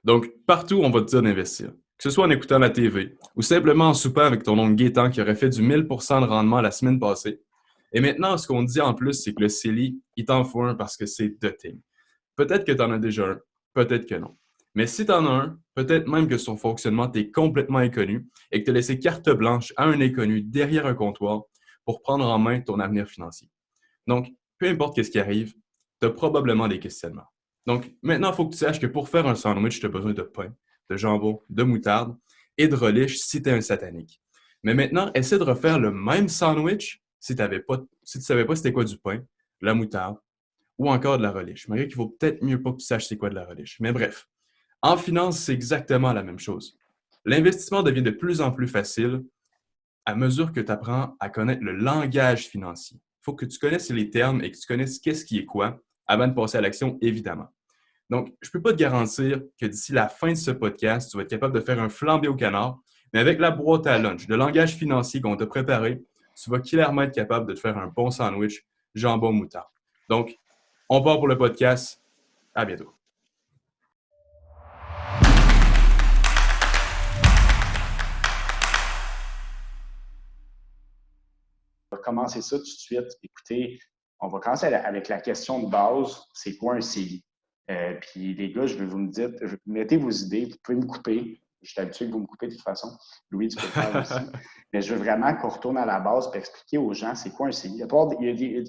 Donc, partout, on va te dire d'investir. Que ce soit en écoutant la TV ou simplement en soupant avec ton oncle Gaétan qui aurait fait du 1000% de rendement la semaine passée. Et maintenant, ce qu'on dit en plus, c'est que le CELI, il t'en faut un parce que c'est the thing. Peut-être que tu en as déjà un, peut-être que non. Mais si tu en as un, peut-être même que son fonctionnement t'est complètement inconnu et que tu as laissé carte blanche à un inconnu derrière un comptoir pour prendre en main ton avenir financier. Donc, peu importe ce qui arrive, tu as probablement des questionnements. Donc, maintenant, il faut que tu saches que pour faire un sandwich, tu as besoin de pain, de jambon, de moutarde et de relish si tu es un satanique. Mais maintenant, essaie de refaire le même sandwich si tu ne savais pas c'était quoi du pain, la moutarde ou encore de la relish. Malgré qu'il vaut peut-être mieux pas que tu saches c'est quoi de la relish. Mais bref, en finance, c'est exactement la même chose. L'investissement devient de plus en plus facile à mesure que tu apprends à connaître le langage financier. Il faut que tu connaisses les termes et que tu connaisses qu'est-ce qui est quoi avant de passer à l'action, évidemment. Donc, je ne peux pas te garantir que d'ici la fin de ce podcast, tu vas être capable de faire un flambé au canard, mais avec la boîte à lunch, le langage financier qu'on t'a préparé, tu vas clairement être capable de te faire un bon sandwich jambon moutarde. Donc, on part pour le podcast. À bientôt. On va commencer ça tout de suite. Écoutez, on va commencer avec la question de base, c'est quoi un CELI? Puis les gars, je veux vous me dire, mettez vos idées, vous pouvez me couper. Je suis habitué que vous me coupez de toute façon. Louis, tu peux le faire aussi. Mais je veux vraiment qu'on retourne à la base et expliquer aux gens c'est quoi un CELI.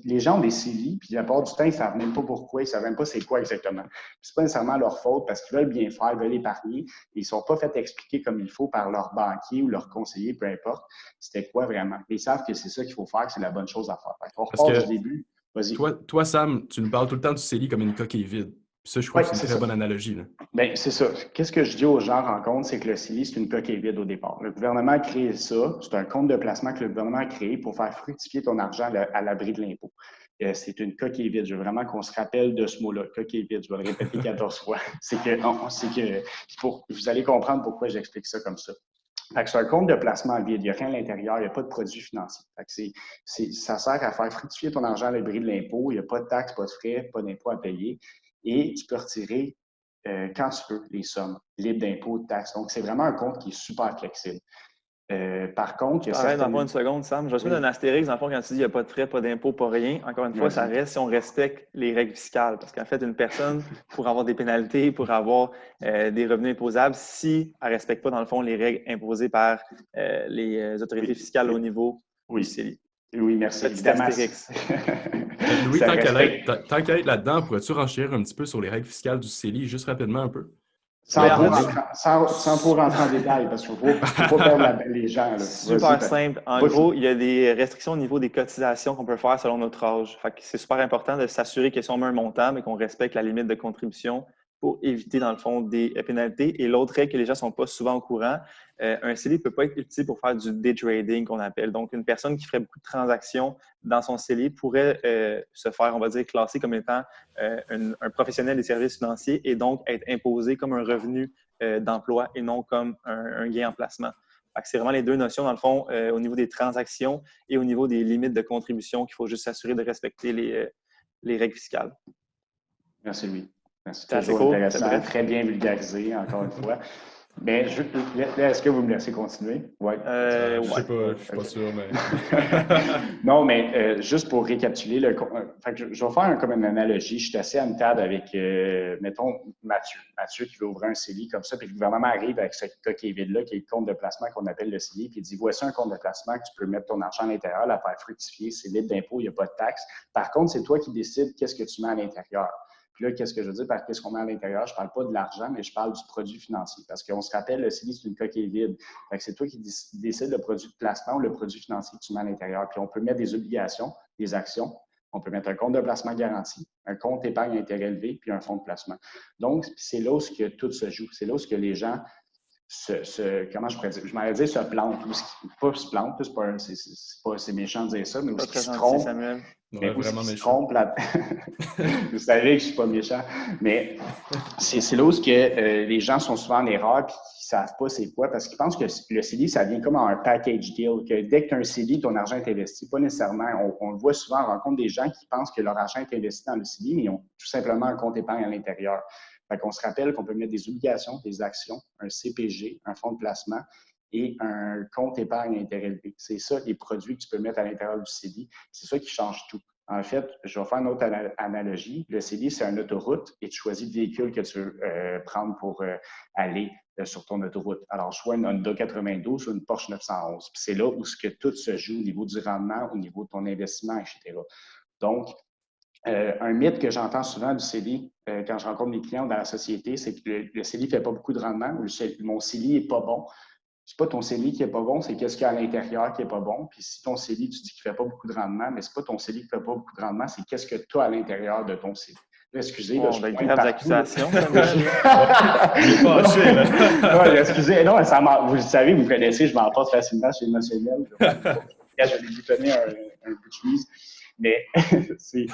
Les gens ont des CELI, puis la plupart du temps, ils ne savent même pas pourquoi, ils ne savent même pas c'est quoi exactement. Ce n'est pas nécessairement leur faute parce qu'ils veulent bien faire, ils veulent épargner. Et ils ne sont pas fait expliquer comme il faut par leur banquier ou leur conseiller, peu importe, c'était quoi vraiment. Mais ils savent que c'est ça qu'il faut faire, que c'est la bonne chose à faire. On Parce repart du que début. Vas-y. toi, Sam, tu nous parles tout le temps du CELI comme une coquille vide. Puis ça, je trouve Oui, que c'est une c'est très ça. bonne analogie. Là. Bien, c'est ça. Qu'est-ce que je dis aux gens en rencontre, c'est que le CELI, c'est une coquille vide au départ. Le gouvernement a créé ça. C'est un compte de placement que le gouvernement a créé pour faire fructifier ton argent à l'abri de l'impôt. C'est une coquille vide. Je veux vraiment qu'on se rappelle de ce mot-là, coquille vide. Je vais le répéter 14 fois. Vous allez comprendre pourquoi j'explique ça comme ça. Fait que c'est un compte de placement vide. Il n'y a rien à l'intérieur. Il n'y a pas de produit financier. Fait que ça sert à faire fructifier ton argent à l'abri de l'impôt. Il n'y a pas de taxes, pas de frais, pas d'impôts à payer. Et tu peux retirer quand tu peux les sommes, libres d'impôts, de taxes. Donc, c'est vraiment un compte qui est super flexible. Par contre, il y a Arrête certaines... dans une seconde, Sam. Je vais Oui. mettre un astérix. Dans le fond, quand tu dis qu'il n'y a pas de frais, pas d'impôts, pas rien, encore une fois, ça reste si on respecte les règles fiscales. Parce qu'en fait, une personne, pour avoir des pénalités, pour avoir des revenus imposables, si elle ne respecte pas, dans le fond, les règles imposées par les autorités fiscales au niveau du CELI. Oui, merci. Petit astérix. Louis, tant qu'à être là-dedans, pourrais-tu renchérir un petit peu sur les règles fiscales du CELI, juste rapidement un peu? Sans trop rentrer en détail, parce qu'il ne faut pas perdre les gens. Là. Super simple. En gros, il y a des restrictions au niveau des cotisations qu'on peut faire selon notre âge. Fait que c'est super important de s'assurer que si on met un montant, mais qu'on respecte la limite de contribution pour éviter, dans le fond, des pénalités. Et l'autre règle que les gens ne sont pas souvent au courant, un CELI ne peut pas être utilisé pour faire du day trading qu'on appelle. Donc, une personne qui ferait beaucoup de transactions dans son CELI pourrait se faire, on va dire, classer comme étant un professionnel des services financiers et donc être imposé comme un revenu d'emploi et non comme un gain en placement. C'est vraiment les deux notions, dans le fond, au niveau des transactions et au niveau des limites de contribution qu'il faut juste s'assurer de respecter les règles fiscales. Merci, Louis. Merci. C'est toujours cool. intéressant, très bien vulgarisé, encore une fois. Mais est-ce que vous me laissez continuer? Oui. Je sais pas, je suis pas sûr, mais... Non, mais juste pour récapituler, je vais faire comme une analogie. Je suis assis à une table avec, mettons, Mathieu. Mathieu qui veut ouvrir un CELI comme ça, puis le gouvernement arrive avec ce coquille vide-là, qui est le compte de placement qu'on appelle le CELI, puis il dit, voici un compte de placement que tu peux mettre ton argent à l'intérieur, la faire fructifier, c'est libre d'impôt, il n'y a pas de taxes. Par contre, c'est toi qui décides qu'est-ce que tu mets à l'intérieur. Puis là, qu'est-ce que je veux dire par qu'est-ce qu'on met à l'intérieur? Je ne parle pas de l'argent, mais je parle du produit financier. Parce qu'on se rappelle, le CELI, c'est une coquille vide. Fait que c'est toi qui décides le produit de placement ou le produit financier que tu mets à l'intérieur. Puis on peut mettre des obligations, des actions. On peut mettre un compte de placement garanti, un compte épargne intérêt élevé, puis un fonds de placement. Donc, c'est là où tout se joue. C'est là où les gens comment je pourrais dire? Je m'allais dire se plantent. Pas se plantent, c'est méchant de dire ça, mais où ils se trompent. Mais où ils se trompent là. Vous savez que je ne suis pas méchant. Mais c'est là où les gens sont souvent en erreur et qui ne savent pas c'est quoi parce qu'ils pensent que le CELI, ça vient comme un package deal, que dès que tu as un CELI, ton argent est investi. Pas nécessairement. On le voit souvent, on rencontre des gens qui pensent que leur argent est investi dans le CELI, mais ils ont tout simplement un compte épargne à l'intérieur. Fait qu'on se rappelle qu'on peut mettre des obligations, des actions, un CPG, un fonds de placement et un compte épargne à intérêt élevé. C'est ça les produits que tu peux mettre à l'intérieur du CELI. C'est ça qui change tout. En fait, je vais faire une autre analogie. Le CELI, c'est une autoroute et tu choisis le véhicule que tu veux prendre pour aller sur ton autoroute. Alors, soit une Honda 92 ou une Porsche 911. Puis c'est là où ce que tout se joue au niveau du rendement, au niveau de ton investissement, etc. Donc, un mythe que j'entends souvent du CELI quand je rencontre mes clients dans la société, c'est que le CELI ne fait pas beaucoup de rendement ou mon CELI n'est pas bon. C'est pas ton CELI qui n'est pas bon, c'est qu'est-ce qu'il y a à l'intérieur qui n'est pas bon. Puis si ton CELI, tu dis qu'il ne fait pas beaucoup de rendement, mais c'est pas ton CELI qui ne fait pas beaucoup de rendement, c'est qu'est-ce que tu as à l'intérieur de ton CELI. Là, excusez, là, je pointe graves accusations. Il est fâché, là. Non, excusez, non, vous le savez, vous me connaissez, je m'en passe facilement chez Émotionnel. Je vais lui donner un bout de chemise. Mais c'est.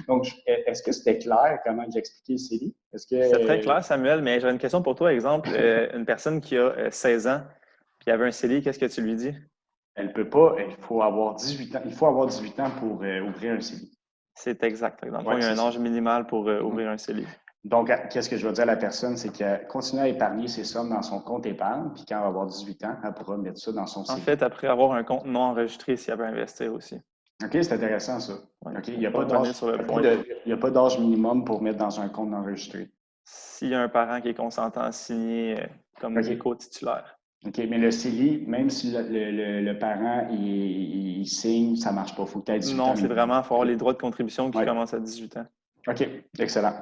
Donc, est-ce que c'était clair comment j'expliquais le CELI? C'est très clair, Samuel, mais j'avais une question pour toi. Exemple, une personne qui a 16 ans puis avait un CELI, qu'est-ce que tu lui dis? Elle ne peut pas, il faut avoir 18 ans. Il faut avoir 18 ans pour ouvrir un CELI. C'est exact. Dans le fond, il y a un âge minimal pour ouvrir un CELI. Donc, qu'est-ce que je vais dire à la personne? C'est qu'elle continue à épargner ses sommes dans son compte épargne, puis quand elle va avoir 18 ans, elle pourra mettre ça dans son CELI. En fait, après avoir un compte non enregistré, si elle veut investir aussi. OK, c'est intéressant, ça. Ouais, OK, il n'y a pas d'âge minimum pour mettre dans un compte enregistré. S'il y a un parent qui est consentant à signer comme co-titulaire. OK, mais le CELI, même si le parent il signe, ça ne marche pas. Il faut que tu aies 18 ans. Non, c'est vraiment, il faut avoir les droits de contribution qui commencent à 18 ans. OK, excellent.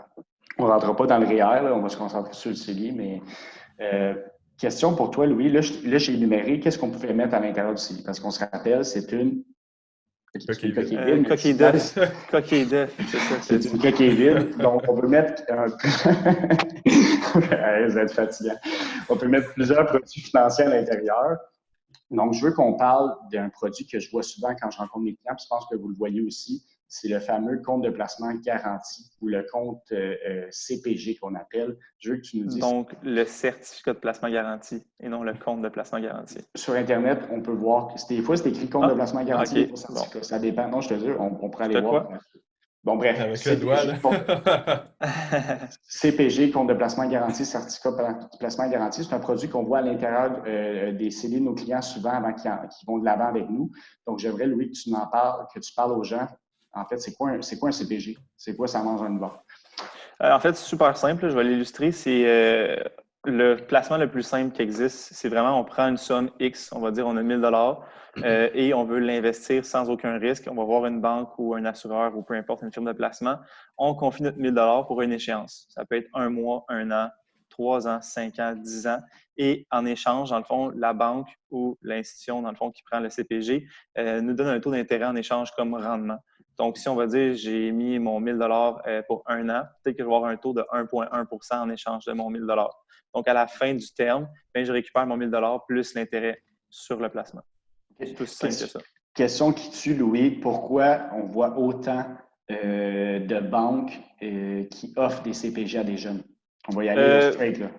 On ne rentrera pas dans le REER, là, on va se concentrer sur le CELI, mais question pour toi, Louis. Là, j'ai énuméré qu'est-ce qu'on pouvait mettre à l'intérieur du CELI, parce qu'on se rappelle, c'est une coquille d'œuf. Coquille d'œuf, c'est ça. C'est une coquille vide. Donc, on peut mettre vous êtes fatigant. On peut mettre plusieurs produits financiers à l'intérieur. Donc, je veux qu'on parle d'un produit que je vois souvent quand je rencontre mes clients, puis je pense que vous le voyez aussi. C'est le fameux compte de placement garanti ou le compte CPG qu'on appelle. Je veux que tu nous dises. Donc, le certificat de placement garanti et non le compte de placement garanti. Sur Internet, on peut voir que des fois, c'est écrit compte de placement garanti. Okay. Des fois, bon. Ça dépend. Non, je te jure, on pourrait aller voir. Bon, bref. Avec le doigt, là. CPG, compte de placement garanti, certificat de placement garanti, c'est un produit qu'on voit à l'intérieur des CELI de nos clients souvent avant qu'ils vont de l'avant avec nous. Donc, j'aimerais, Louis, que tu m'en parles, que tu parles aux gens. En fait, c'est quoi un CPG? C'est quoi ça mange en hiver? En fait, c'est super simple. Je vais l'illustrer. C'est le placement le plus simple qui existe. C'est vraiment, on prend une somme X, on va dire, on a 1 000 et on veut l'investir sans aucun risque. On va voir une banque ou un assureur ou peu importe, une firme de placement. On confie notre 1 000 pour une échéance. Ça peut être 1 mois, 1 an, 3 ans, 5 ans, 10 ans. Et en échange, dans le fond, la banque ou l'institution, dans le fond, qui prend le CPG, nous donne un taux d'intérêt en échange comme rendement. Donc, si on va dire j'ai mis mon 1 000 pour 1 an, peut-être que je vais avoir un taux de 1,1 % en échange de mon 1 000 Donc, à la fin du terme, bien, je récupère mon 1 000 plus l'intérêt sur le placement. C'est tout simple que ça. Question qui tue, Louis. Pourquoi on voit autant de banques qui offrent des CPG à des jeunes? On va y aller straight, là.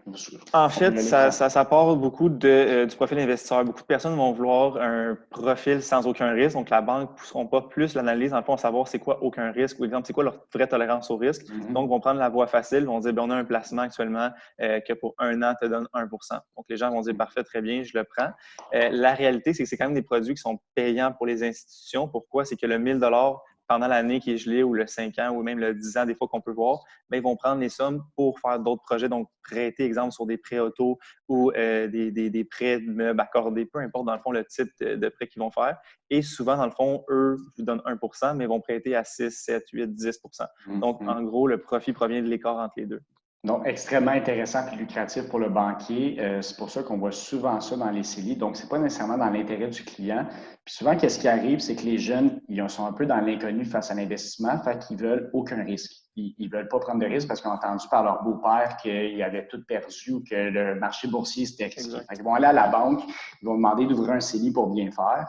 En fait, ça part beaucoup du profil investisseur. Beaucoup de personnes vont vouloir un profil sans aucun risque. Donc, la banque ne pousseront pas plus l'analyse, dans le fond, à savoir c'est quoi aucun risque ou, exemple, c'est quoi leur vraie tolérance au risque. Donc, vont prendre la voie facile, vont dire, bien, on a un placement actuellement que pour 1 an te donne 1 %. Donc, les gens vont dire, parfait, très bien, je le prends. La réalité, c'est que c'est quand même des produits qui sont payants pour les institutions. Pourquoi? C'est que le 1 000 pendant l'année qui est gelée ou le 5 ans ou même le 10 ans, des fois qu'on peut voir, bien, ils vont prendre les sommes pour faire d'autres projets, donc prêter, exemple, sur des prêts auto ou des prêts de meubles accordés, peu importe, dans le fond, le type de prêt qu'ils vont faire. Et souvent, dans le fond, eux vous donnent 1 %, mais vont prêter à 6, 7, 8, 10 %. Donc, en gros, le profit provient de l'écart entre les deux. Donc, extrêmement intéressant et lucratif pour le banquier. C'est pour ça qu'on voit souvent ça dans les CELI. Donc, ce n'est pas nécessairement dans l'intérêt du client. Puis souvent, qu'est-ce qui arrive, c'est que les jeunes, ils sont un peu dans l'inconnu face à l'investissement, fait qu'ils veulent aucun risque. Ils ne veulent pas prendre de risque parce qu'ils ont entendu par leur beau-père qu'ils avaient tout perdu ou que le marché boursier, c'était risqué. Fait qu'ils vont aller à la banque, ils vont demander d'ouvrir un CELI pour bien faire.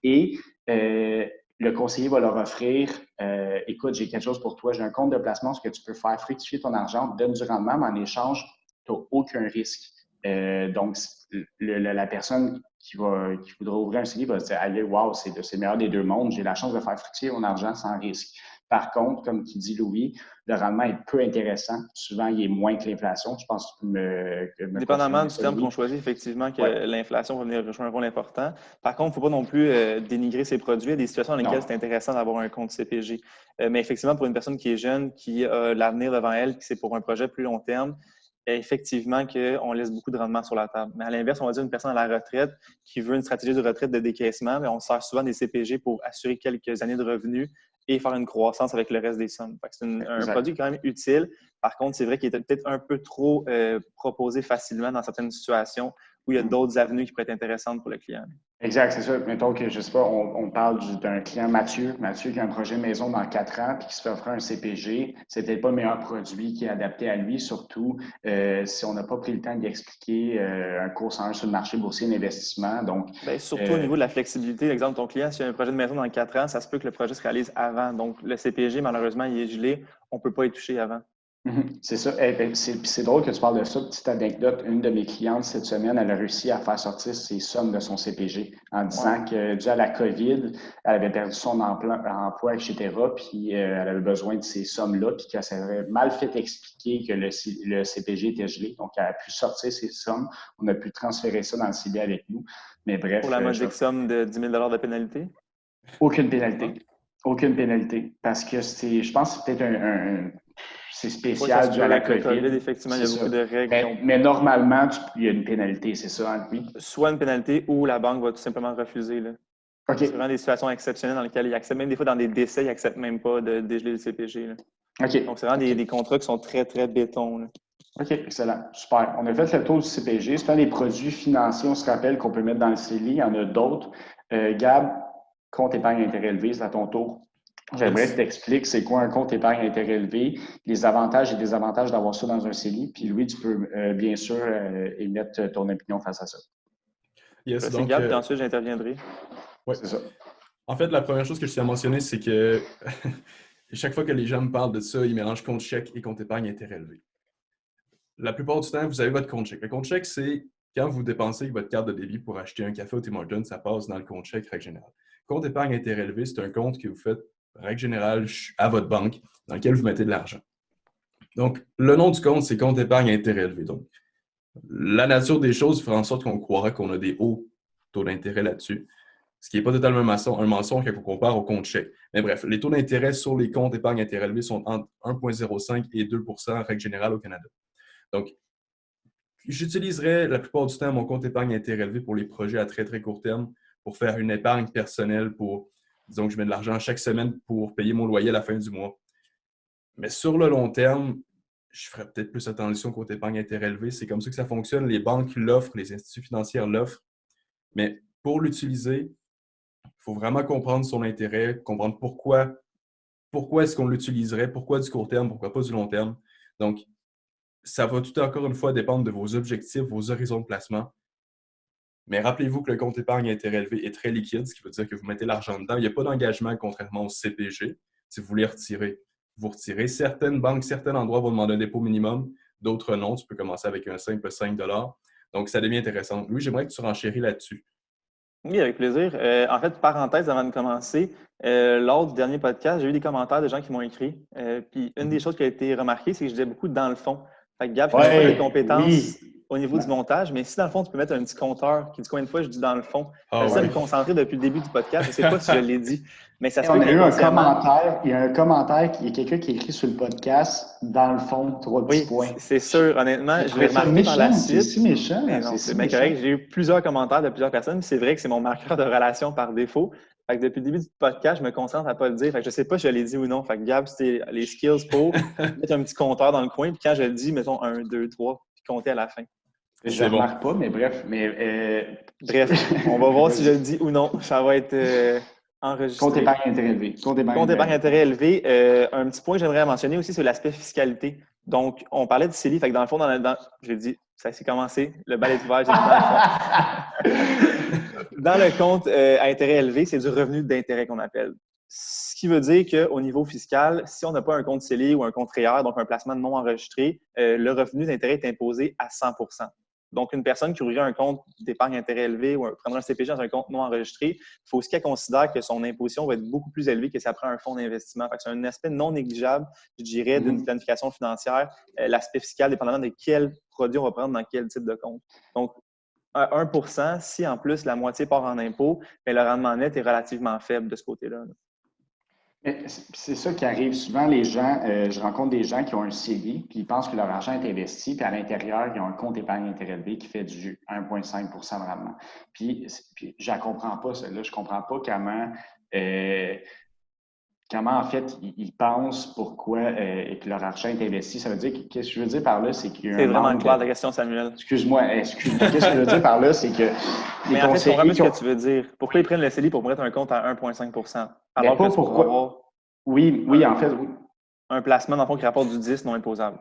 Et le conseiller va leur offrir écoute, j'ai quelque chose pour toi, j'ai un compte de placement, ce que tu peux faire fructifier ton argent, donne du rendement, mais en échange, tu n'as aucun risque. Donc, la personne qui voudra ouvrir un CELI va se dire allez, wow, c'est le meilleur des deux mondes, j'ai la chance de faire fructifier mon argent sans risque. Par contre, comme tu dis, Louis, le rendement est peu intéressant. Souvent, il est moins que l'inflation. Je pense que tu peux me Dépendamment confirmer du ça, terme Louis. qu'on choisit, effectivement, que Ouais. l'inflation va venir jouer un rôle important. Par contre, il ne faut pas non plus dénigrer ces produits. Il y a des situations dans lesquelles Non. c'est intéressant d'avoir un compte CPG. Mais effectivement, pour une personne qui est jeune, qui a l'avenir devant elle, puis c'est pour un projet plus long terme, effectivement qu'on laisse beaucoup de rendement sur la table. Mais à l'inverse, on va dire une personne à la retraite qui veut une stratégie de retraite de décaissement, mais on sert souvent des CPG pour assurer quelques années de revenus et faire une croissance avec le reste des sommes. C'est un produit quand même utile. Par contre, c'est vrai qu'il est peut-être un peu trop proposé facilement dans certaines situations où il y a d'autres avenues qui pourraient être intéressantes pour le client. Exact, c'est ça. Mettons que, je sais pas, on parle d'un client Mathieu qui a un projet maison dans 4 ans puis qui se fait offrir un CPG. C'est peut-être pas le meilleur produit qui est adapté à lui, surtout si on n'a pas pris le temps d'y expliquer un cours 101 sur le marché boursier d'investissement. Donc, bien, surtout au niveau de la flexibilité. Exemple, ton client, s'il a un projet de maison dans 4 ans, ça se peut que le projet se réalise avant. Donc, le CPG, malheureusement, il est gelé. On ne peut pas y toucher avant. C'est ça. C'est drôle que tu parles de ça. Petite anecdote, une de mes clientes cette semaine, elle a réussi à faire sortir ses sommes de son CPG en disant que dû à la COVID, elle avait perdu son emploi, etc. Puis elle avait besoin de ces sommes-là, puis qu'elle s'avait mal fait expliquer que le CPG était gelé. Donc, elle a pu sortir ses sommes. On a pu transférer ça dans le CB avec nous. Mais bref. Pour la modique somme de 10 000 de pénalité? Aucune pénalité. Aucune pénalité. Parce que je pense que c'est peut-être c'est spécial dû à la COVID. Effectivement, il y a beaucoup de règles. Mais normalement, il y a une pénalité, c'est ça, hein, oui? Soit une pénalité ou la banque va tout simplement refuser. Là. Okay. C'est vraiment des situations exceptionnelles dans lesquelles ils acceptent, même des fois dans des décès, ils n'acceptent même pas de dégeler le CPG. Là. Okay. Donc, c'est vraiment des contrats qui sont très, très béton. Là. OK, excellent. Super. On a fait le tour du CPG. C'est un des produits financiers, on se rappelle, qu'on peut mettre dans le CELI. Il y en a d'autres. Gab, compte épargne intérêt élevé, c'est à ton tour. J'aimerais que tu t'expliques c'est quoi un compte épargne intérêt élevé, les avantages et désavantages d'avoir ça dans un CELI. Puis Louis, tu peux bien sûr émettre ton opinion face à ça. Yes, donc, Gab, puis ensuite j'interviendrai. Oui, c'est ça. En fait, la première chose que je tiens à mentionner, c'est que chaque fois que les gens me parlent de ça, ils mélangent compte chèque et compte épargne intérêt élevé. La plupart du temps, vous avez votre compte chèque. Le compte chèque, c'est quand vous dépensez votre carte de débit pour acheter un café au Tim Hortons, ça passe dans le compte chèque, règle générale. Compte épargne intérêt élevé, c'est un compte que vous faites, règle générale, à votre banque, dans lequel vous mettez de l'argent. Donc, le nom du compte, c'est compte épargne intérêt élevé. Donc, la nature des choses fait en sorte qu'on croira qu'on a des hauts taux d'intérêt là-dessus, ce qui n'est pas totalement un mensonge quand on compare au compte chèque. Mais bref, les taux d'intérêt sur les comptes épargne intérêt élevé sont entre 1,05 et 2 % règle générale au Canada. Donc, j'utiliserai la plupart du temps mon compte épargne intérêt élevé pour les projets à très, très court terme, pour faire une épargne personnelle pour, disons que je mets de l'argent chaque semaine pour payer mon loyer à la fin du mois. Mais sur le long terme, je ferais peut-être plus attention au compte épargne intérêt élevé. C'est comme ça que ça fonctionne. Les banques l'offrent, les instituts financiers l'offrent. Mais pour l'utiliser, il faut vraiment comprendre son intérêt, comprendre pourquoi est-ce qu'on l'utiliserait, pourquoi du court terme, pourquoi pas du long terme. Donc, ça va tout encore une fois dépendre de vos objectifs, vos horizons de placement. Mais rappelez-vous que le compte épargne intérêt élevé est très liquide, ce qui veut dire que vous mettez l'argent dedans. Il n'y a pas d'engagement contrairement au CPG. Si vous voulez retirer, vous retirez. Certaines banques, certains endroits vont demander un dépôt minimum, d'autres non. Tu peux commencer avec un simple 5 $. Donc, ça devient intéressant. Louis, j'aimerais que tu renchéris là-dessus. Oui, avec plaisir. En fait, parenthèse avant de commencer, lors du dernier podcast, j'ai eu des commentaires de gens qui m'ont écrit. Puis une des choses qui a été remarquée, c'est que je disais beaucoup dans le fond. Fait que Gab, je n'ai pas les compétences au niveau du montage, mais si dans le fond, tu peux mettre un petit compteur qui dit combien de fois je dis dans le fond. J'essaie de me concentrer depuis le début du podcast. Je ne sais pas si je l'ai dit, mais ça se peut qu'il y a eu un commentaire. Il y a un commentaire, il y a quelqu'un qui a écrit sur le podcast, dans le fond, 3 petits points. C'est sûr, honnêtement. Je l'ai remarqué par la suite. C'est si méchant. C'est bien correct. J'ai eu plusieurs commentaires de plusieurs personnes. C'est vrai que c'est mon marqueur de relation par défaut. Fait que depuis le début du podcast, je me concentre à ne pas le dire. Fait que je ne sais pas si je l'ai dit ou non. Fait que Gab, c'était les skills pour mettre un petit compteur dans le coin. Puis quand je le dis, mettons 1, 2, 3, puis compter à la fin. Je ne remarque pas, mais bref. Bref, on va voir si je le dis ou non. Ça va être enregistré. Compte épargne intérêt élevé. Compte épargne intérêt élevé. Un petit point que j'aimerais mentionner aussi, c'est l'aspect fiscalité. Donc, on parlait du CELI. Fait que dans le fond, je l'ai dit, ça s'est commencé. Le bal est ouvert, j'ai dit dans le fond. Dans le compte à intérêt élevé, c'est du revenu d'intérêt qu'on appelle. Ce qui veut dire qu'au niveau fiscal, si on n'a pas un compte CELI ou un compte REER, donc un placement non enregistré, le revenu d'intérêt est imposé à 100 %. Donc, une personne qui ouvrirait un compte d'épargne intérêt élevé ou prendrait un CPG dans un compte non enregistré, il faut aussi qu'elle considère que son imposition va être beaucoup plus élevée que si elle prend un fonds d'investissement. C'est un aspect non négligeable, je dirais, d'une planification financière, l'aspect fiscal, dépendamment de quel produit on va prendre dans quel type de compte. Donc, à 1 %, si en plus la moitié part en impôts, le rendement net est relativement faible de ce côté-là. C'est ça qui arrive souvent. Les gens, je rencontre des gens qui ont un CELI, puis ils pensent que leur argent est investi, puis à l'intérieur, ils ont un compte épargne intérêt élevé qui fait du 1,5 % de rendement. Puis je ne comprends pas ça. Je ne comprends pas comment en fait, ils pensent pourquoi que leur argent est investi. Ça veut dire qu'est-ce que je veux dire par là, c'est qu'il y a un C'est vraiment manque clair ta question, Samuel. Excuse-moi. Qu'est-ce que je veux dire par là, c'est que mais en fait, je comprends mieux ce que tu veux dire. Pourquoi ils prennent le CELI pour mettre un compte à 1,5 %? Alors pas que pourquoi. Avoir oui, en fait, oui. Un placement, dans le fond, qui rapporte du 10 non imposable.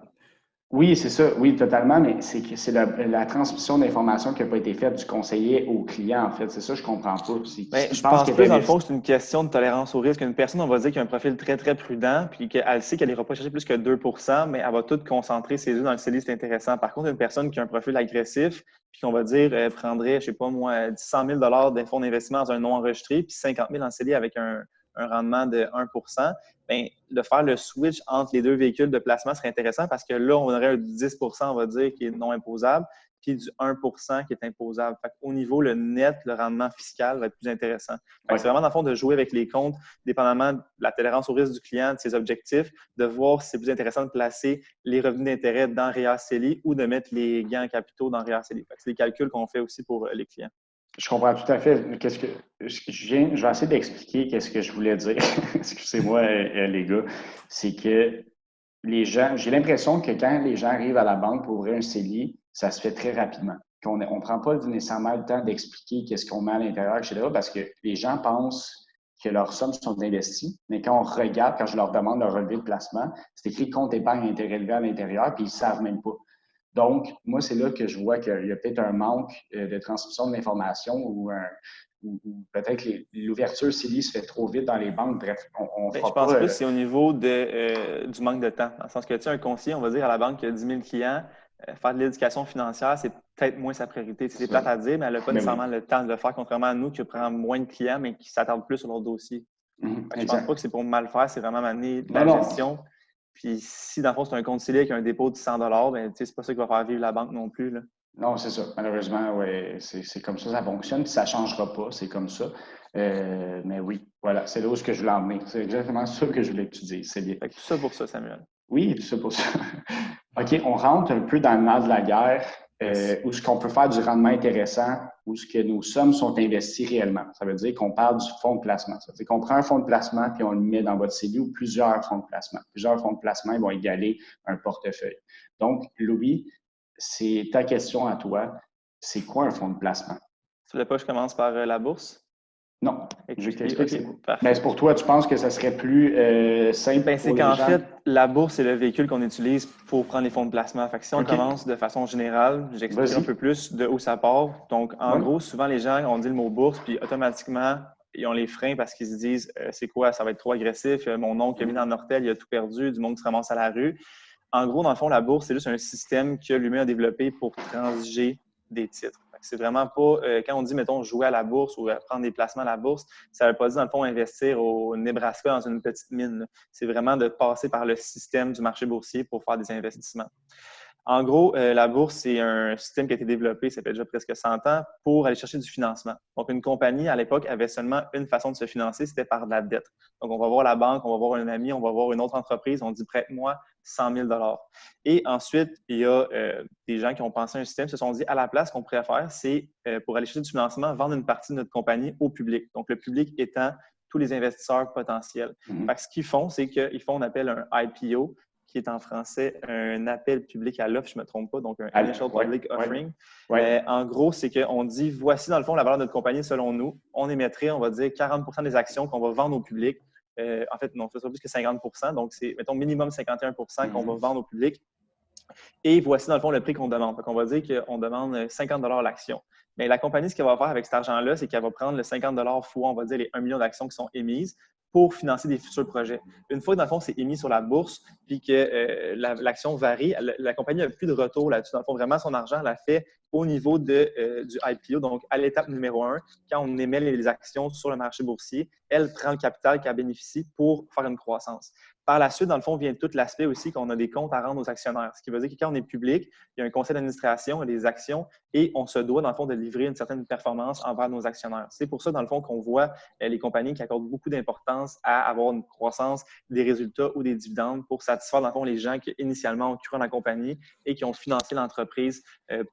Oui, c'est ça. Oui, totalement, mais c'est la transmission d'informations qui n'a pas été faite du conseiller au client, en fait. C'est ça, je ne comprends pas. Je pense plus, dans le fond, c'est une question de tolérance au risque. Une personne, on va dire, qui a un profil très, très prudent, puis qu'elle sait qu'elle n'ira pas chercher plus que 2 % mais elle va tout concentrer ses œufs dans le CELI, c'est intéressant. Par contre, une personne qui a un profil agressif, puis qu'on va dire, prendrait, je ne sais pas moi, 100 000 de fonds d'investissement dans un non enregistré, puis 50 000 en CELI avec un rendement de 1 %, bien, de faire le switch entre les deux véhicules de placement serait intéressant parce que là, on aurait un 10 %, on va dire, qui est non imposable, puis du 1 % qui est imposable. Fait au niveau, le net, le rendement fiscal va être plus intéressant. C'est vraiment, dans le fond, de jouer avec les comptes, dépendamment de la tolérance au risque du client, de ses objectifs, de voir si c'est plus intéressant de placer les revenus d'intérêt dans REER CELI ou de mettre les gains en capitaux dans REER CELI. C'est des calculs qu'on fait aussi pour les clients. Je comprends tout à fait. Je vais essayer d'expliquer qu'est-ce que je voulais dire. Excusez-moi, les gars. C'est que j'ai l'impression que quand les gens arrivent à la banque pour ouvrir un CELI, ça se fait très rapidement. On ne prend pas nécessairement le temps d'expliquer qu'est-ce qu'on met à l'intérieur, etc., parce que les gens pensent que leurs sommes sont investies, mais quand on regarde, quand je leur demande leur relevé de placement, c'est écrit compte épargne intérêt élevé à l'intérieur, puis ils ne savent même pas. Donc, moi, c'est là que je vois qu'il y a peut-être un manque de transmission de l'information ou peut-être que l'ouverture CELI se fait trop vite dans les banques. Bref, je pense que c'est au niveau du manque de temps. Dans le sens que, tu sais, un conseiller, on va dire à la banque qui a 10 000 clients, faire de l'éducation financière, c'est peut-être moins sa priorité. C'est plate à dire, mais elle n'a pas nécessairement le temps de le faire, contrairement à nous qui prenons moins de clients, mais qui s'attardent plus sur leur dossier. Je ne pense pas que c'est pour mal faire, c'est vraiment m'amener de la gestion. Puis si, dans le fond, c'est un compte CELI avec un dépôt de 100 $, c'est pas ça qui va faire vivre la banque non plus. Là. Non, c'est ça. Malheureusement, oui, c'est comme ça fonctionne, puis ça ne changera pas, c'est comme ça. Mais oui, voilà, c'est là où je voulais emmener. C'est exactement ça que je voulais que tu dises. C'est bien. Tout ça pour ça, Samuel. Oui, tout ça pour ça. OK, on rentre un peu dans le nerf de la guerre, où ce qu'on peut faire du rendement intéressant, où ce que nos sommes sont investies réellement. Ça veut dire qu'on parle du fonds de placement. Ça veut dire qu'on prend un fonds de placement puis on le met dans votre CELI ou plusieurs fonds de placement. Plusieurs fonds de placement ils vont égaler un portefeuille. Donc, Louis, c'est ta question à toi. C'est quoi un fonds de placement? Tu veux pas que je commence par la bourse? Non, je t'explique. Okay, mais c'est pour toi, tu penses que ça serait plus simple c'est qu'en fait, la bourse, c'est le véhicule qu'on utilise pour prendre les fonds de placement. Fait que si on commence de façon générale, j'explique un peu plus de où ça part. Donc, en gros, souvent, les gens, on dit le mot bourse, puis automatiquement, ils ont les freins parce qu'ils se disent c'est quoi, ça va être trop agressif. Mon oncle a mis dans Nortel, il a tout perdu, du monde qui se ramasse à la rue. En gros, dans le fond, la bourse, c'est juste un système que l'humain a développé pour transiger des titres. C'est vraiment pas, quand on dit, mettons, jouer à la bourse ou prendre des placements à la bourse, ça ne veut pas dire, dans le fond, investir au Nebraska dans une petite mine. C'est vraiment de passer par le système du marché boursier pour faire des investissements. En gros, la bourse, c'est un système qui a été développé, ça fait déjà presque 100 ans, pour aller chercher du financement. Donc, une compagnie, à l'époque, avait seulement une façon de se financer, c'était par de la dette. Donc, on va voir la banque, on va voir un ami, on va voir une autre entreprise, on dit « prête-moi 100 000 $. Et ensuite, il y a des gens qui ont pensé à un système, se sont dit à la place, ce qu'on pourrait faire, c'est pour aller chercher du financement, vendre une partie de notre compagnie au public. Donc, le public étant tous les investisseurs potentiels. Fait que ce qu'ils font, c'est qu'ils font, on appelle un IPO, qui est en français un appel public à l'offre, je ne me trompe pas, donc un Initial Public Offering. En gros, c'est qu'on dit, voici dans le fond la valeur de notre compagnie selon nous. On émettrait, on va dire, 40 % des actions qu'on va vendre au public. En fait, non, ce sera plus que 50 %, donc c'est, mettons, minimum 51 % qu'on va vendre au public. Et voici, dans le fond, le prix qu'on demande. Donc, on va dire qu'on demande 50 $ l'action. Mais la compagnie, ce qu'elle va faire avec cet argent-là, c'est qu'elle va prendre le 50 fois, on va dire, les 1 million d'actions qui sont émises pour financer des futurs projets. Une fois que, dans le fond, c'est émis sur la bourse, puis que l'action varie, la compagnie n'a plus de retour là-dessus. Dans le fond, vraiment, son argent, elle l'a fait au niveau du IPO, donc à l'étape numéro 1, quand on émet les actions sur le marché boursier, elle prend le capital qu'elle bénéficie pour faire une croissance. Par la suite, dans le fond, vient tout l'aspect aussi qu'on a des comptes à rendre aux actionnaires. Ce qui veut dire que quand on est public, il y a un conseil d'administration, il y a des actions et on se doit, dans le fond, de livrer une certaine performance envers nos actionnaires. C'est pour ça, dans le fond, qu'on voit les compagnies qui accordent beaucoup d'importance à avoir une croissance, des résultats ou des dividendes pour satisfaire, dans le fond, les gens qui initialement ont cru en la compagnie et qui ont financé l'entreprise